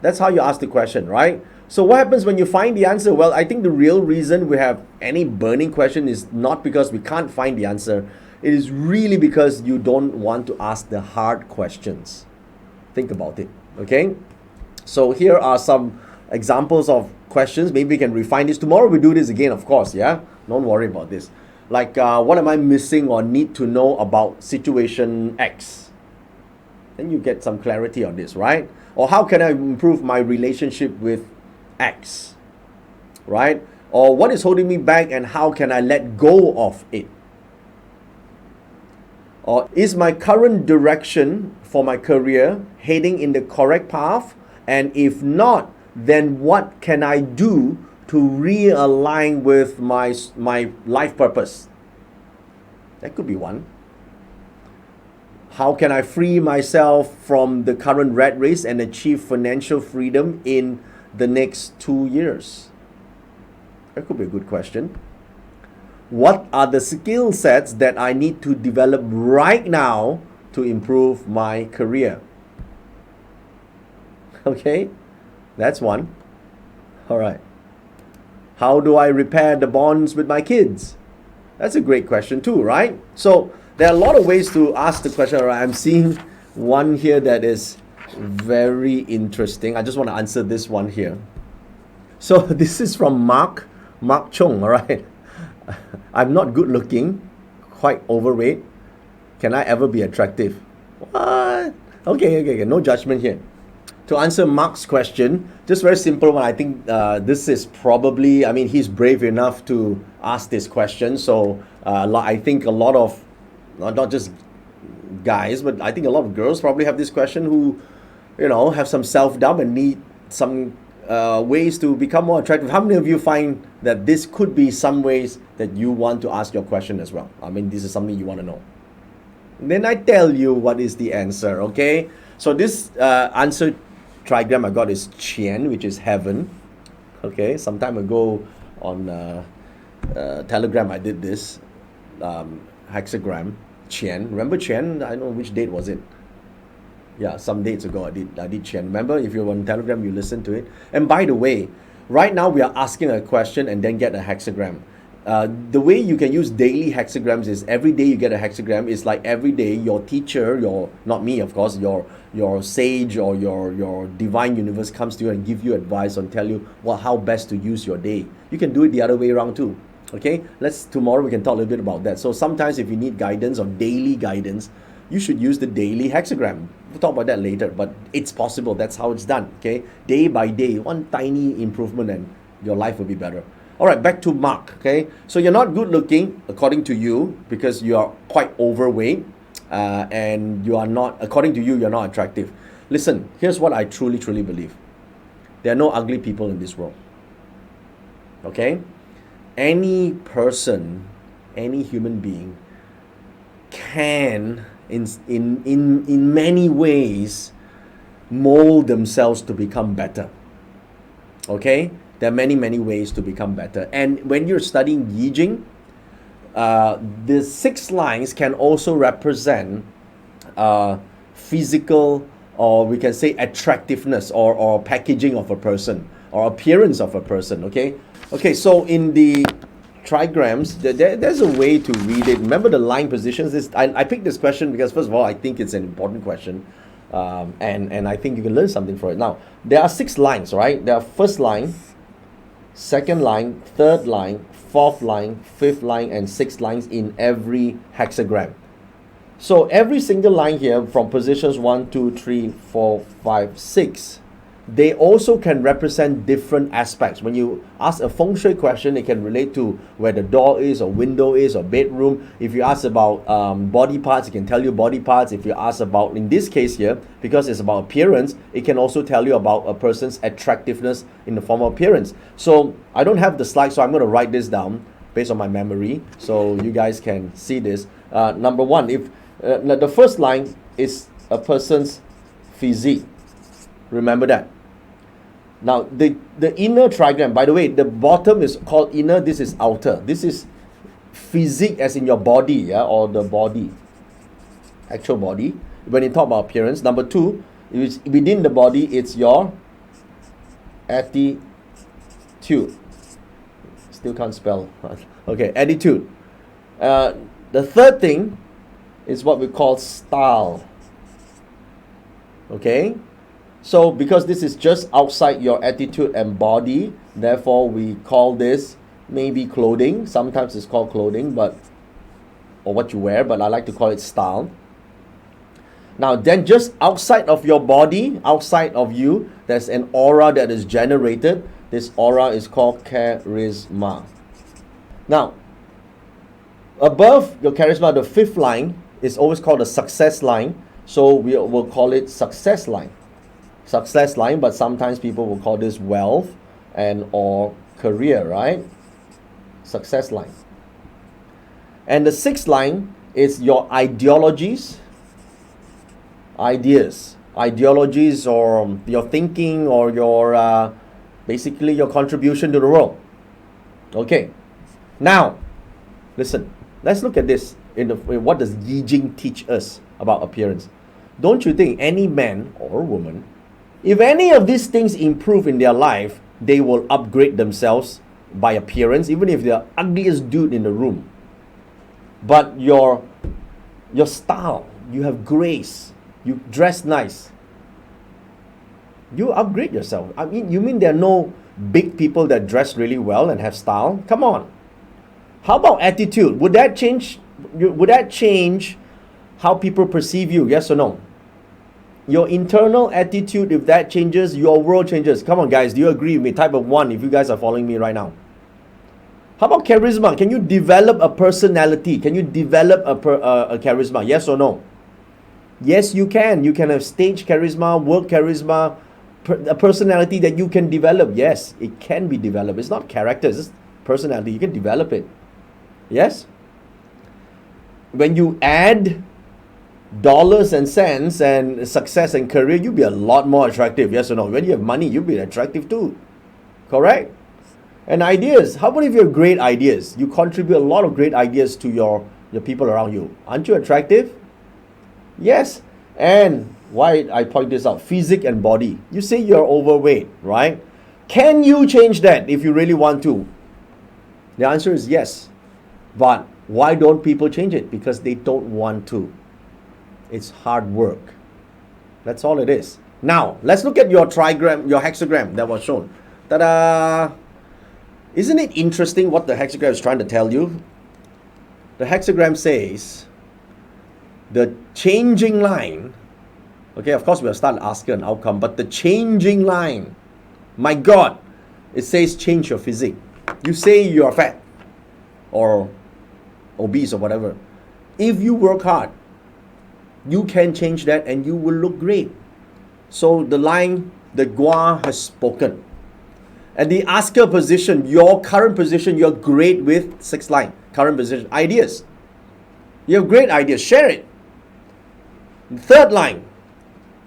That's how you ask the question, right? So what happens when you find the answer? Well, I think the real reason we have any burning question is not because we can't find the answer. It is really because you don't want to ask the hard questions. Think about it, okay? So here are some examples of questions. Maybe we can refine this. Tomorrow we do this again, of course, yeah? Don't worry about this. Like, what am I missing or need to know about situation X? Then you get some clarity on this, right? Or how can I improve my relationship with X, right? Or what is holding me back and how can I let go of it? Or is my current direction for my career heading in the correct path? And if not, then what can I do to realign with my life purpose? That could be one. How can I free myself from the current rat race and achieve financial freedom in the next 2 years? That could be a good question. What are the skill sets that I need to develop right now to improve my career? Okay, that's one. All right. How do I repair the bonds with my kids? That's a great question too, right? So there are a lot of ways to ask the question. All right, I'm seeing one here that is very interesting. I just want to answer this one here. So this is from Mark Chung, all right. I'm not good looking, quite overweight. Can I ever be attractive? What? Okay, no judgment here. To answer Mark's question, just very simple one. I think this is probably, I mean, he's brave enough to ask this question. So I think a lot of, not just guys, but I think a lot of girls probably have this question who, you know, have some self-doubt and need some ways to become more attractive. How many of you find that this could be some ways that you want to ask your question as well? I mean, this is something you want to know. And then I tell you what is the answer, okay? So this answer trigram I got is Qian, which is heaven. Okay, some time ago on Telegram I did this hexagram, Qian. Remember Qian? I don't know which date was it. Yeah, some dates ago I did Qian. Remember, if you're on Telegram, you listen to it. And by the way, right now we are asking a question and then get a hexagram. The way you can use daily hexagrams is every day you get a hexagram. It's like every day your teacher, not me of course, your sage or your divine universe comes to you and give you advice on tell you how best to use your day. You can do it the other way around too. Okay, tomorrow we can talk a little bit about that. So sometimes if you need guidance or daily guidance, you should use the daily hexagram. We'll talk about that later, but it's possible. That's how it's done. Okay, day by day, one tiny improvement and your life will be better. All right, back to Mark. Okay, so you're not good looking according to you because you are quite overweight, and you are not, according to you, you're not attractive. Listen, here's what I truly believe. There are no ugly people in this world. Okay, any person, any human being can in many ways mold themselves to become better. Okay, there are many ways to become better. And when you're studying Yi Jing, the 6 lines can also represent physical, or we can say attractiveness, or packaging of a person, or appearance of a person. Okay, so in the trigrams, there's a way to read it. Remember the line positions. I picked this question because first of all I think it's an important question, and I think you can learn something from it. Now there are 6 lines, right? There are first line, second line, third line, fourth line, fifth line, and 6th lines in every hexagram. So every single line here from positions 1, 2, 3, 4, 5, 6, they also can represent different aspects. When you ask a feng shui question, it can relate to where the door is, or window is, or bedroom. If you ask about body parts, it can tell you body parts. If you ask about, in this case here, because it's about appearance, it can also tell you about a person's attractiveness in the form of appearance. So I don't have the slide, so I'm going to write this down based on my memory, so you guys can see this. Number one, if the first line is a person's physique. Remember that. Now, the inner trigram, by the way, the bottom is called inner, this is outer. This is physique as in your body, yeah, or the body, actual body. When you talk about appearance, number two, is within the body, it's your attitude. Still can't spell. Okay, attitude. The third thing is what we call style. Okay, so because this is just outside your attitude and body, therefore we call this maybe clothing. Sometimes it's called clothing, or what you wear, but I like to call it style. Now then, just outside of your body, outside of you, there's an aura that is generated. This aura is called charisma. Now, above your charisma, the fifth line is always called a success line. So we will call it success line. Success line, but sometimes people will call this wealth and or career, right? Success line. And the sixth line is your ideologies. Ideologies, or your thinking, or your basically your contribution to the world. Okay. Now, listen. Let's look at this. In what does Yi Jing teach us about appearance? Don't you think any man or woman, if any of these things improve in their life, they will upgrade themselves by appearance, even if they're ugliest dude in the room? But your style, you have grace, you dress nice, you upgrade yourself. I mean, you mean there are no big people that dress really well and have style? Come on. How about attitude? Would that change? Would that change how people perceive you? Yes or no? Your internal attitude, if that changes, your world changes. Come on, guys. Do you agree with me? Type of 1 if you guys are following me right now. How about charisma? Can you develop a personality? Can you develop a charisma? Yes or no? Yes, you can. You can have stage charisma, work charisma, a personality that you can develop. Yes, it can be developed. It's not character, it's just personality. You can develop it. Yes? When you add dollars and cents and success and career, you'll be a lot more attractive. Yes or no? When you have money, you'll be attractive too. Correct? And ideas. How about if you have great ideas? You contribute a lot of great ideas to your people around you. Aren't you attractive? Yes. And why I point this out? Physique and body. You say you're overweight, right? Can you change that if you really want to? The answer is yes. But why don't people change it? Because they don't want to. It's hard work. That's all it is. Now, let's look at your trigram, your hexagram that was shown. Ta-da! Isn't it interesting what the hexagram is trying to tell you? The hexagram says the changing line. Okay, of course we'll start asking an outcome, but the changing line, my God, it says change your physique. You say you're fat or obese or whatever. If you work hard, you can change that and you will look great. So the line, the Gua has spoken. At the asker position, your current position, you're great with sixth line, current position, ideas. You have great ideas, share it. Third line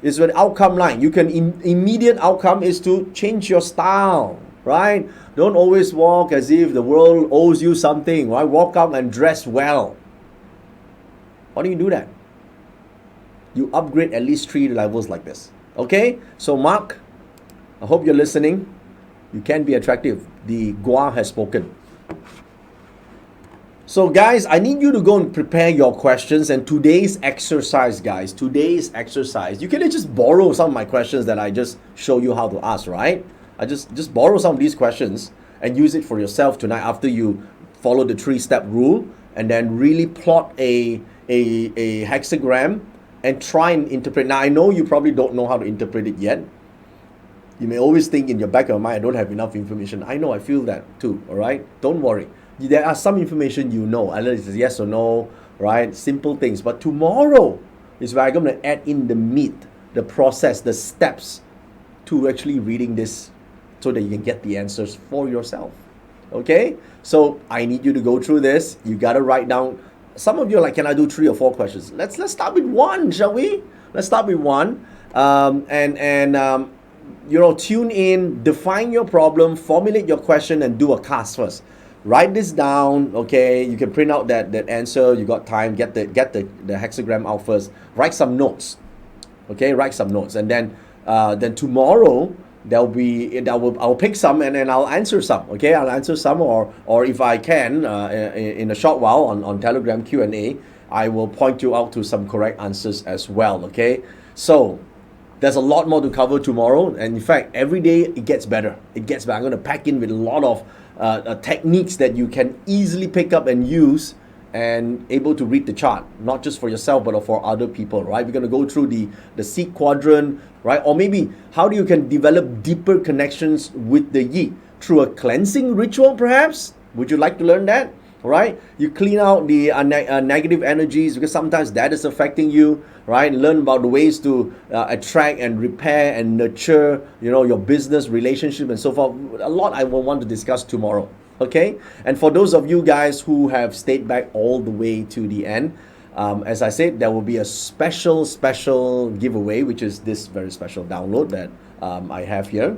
is an outcome line. You can, immediate outcome is to change your style, right? Don't always walk as if the world owes you something, right? Walk out and dress well. How do you do that? You upgrade at least 3 levels like this. Okay? So Mark, I hope you're listening. You can be attractive. The Gua has spoken. So guys, I need you to go and prepare your questions, and today's exercise, guys, today's exercise, you can just borrow some of my questions that I just show you how to ask, right? I just borrow some of these questions and use it for yourself tonight after you follow the 3-step rule, and then really plot a hexagram and try and interpret. Now I know you probably don't know how to interpret it yet. You may always think in your back of your mind, I don't have enough information. I know, I feel that too, all right? Don't worry. There are some information you know, either it's yes or no, right? Simple things. But tomorrow is where I'm going to add in the meat, the process, the steps to actually reading this so that you can get the answers for yourself. Okay? So I need you to go through this. You got to write down. Some of you are like, can I do 3 or 4 questions? Let's start with 1, shall we? Let's start with 1. Tune in, define your problem, formulate your question, and do a cast first. Write this down, okay? You can print out that answer. You got time. Get the hexagram out first. Write some notes, okay? Write some notes, and then tomorrow I'll pick some and then I'll answer some, okay? I'll answer some, or if I can, in a short while on Telegram Q&A, I will point you out to some correct answers as well, okay? So there's a lot more to cover tomorrow, and in fact, every day it gets better. It gets better. I'm going to pack in with a lot of techniques that you can easily pick up and use and able to read the chart, not just for yourself, but for other people, right? We're going to go through the seed quadrant, right? Or maybe how you can develop deeper connections with the Yi through a cleansing ritual, perhaps? Would you like to learn that? Right? You clean out the negative energies, because sometimes that is affecting you, right? Learn about the ways to attract and repair and nurture, your business relationship and so forth. A lot I will want to discuss tomorrow, okay? And for those of you guys who have stayed back all the way to the end, as I said, there will be a special giveaway, which is this very special download that I have here.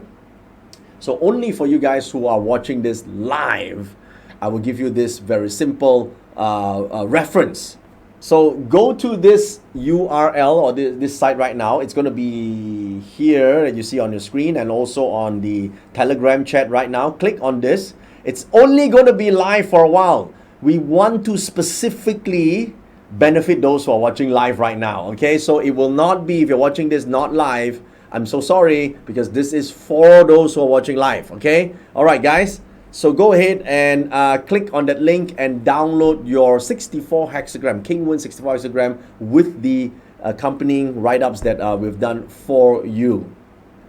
So only for you guys who are watching this live, I will give you this very simple reference. So go to this URL or this site right now. It's going to be here that you see on your screen, and also on the Telegram chat right now. Click on this. It's only going to be live for a while. We want to specifically benefit those who are watching live right now. Okay, so it will not be, if you're watching this not live, I'm so sorry, because this is for those who are watching live. Okay, all right, guys. So go ahead and click on that link and download your 64 hexagram, King Woon 64 hexagram, with the accompanying write-ups that we've done for you.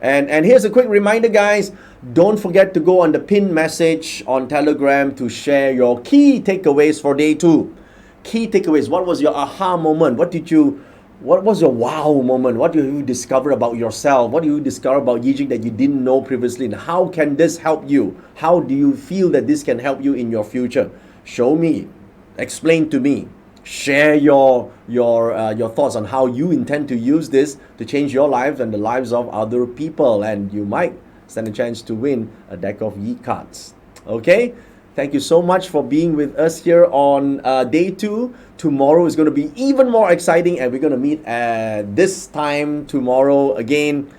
And here's a quick reminder, guys. Don't forget to go on the pinned message on Telegram to share your key takeaways for day 2. Key takeaways. What was your aha moment? What was your wow moment? What do you discover about yourself? What do you discover about Yi Jing that you didn't know previously? And how can this help you? How do you feel that this can help you in your future? Show me. Explain to me. Share your thoughts on how you intend to use this to change your life and the lives of other people. And you might stand a chance to win a deck of Yi cards. Okay? Thank you so much for being with us here on day 2. Tomorrow is going to be even more exciting, and we're going to meet at this time tomorrow again.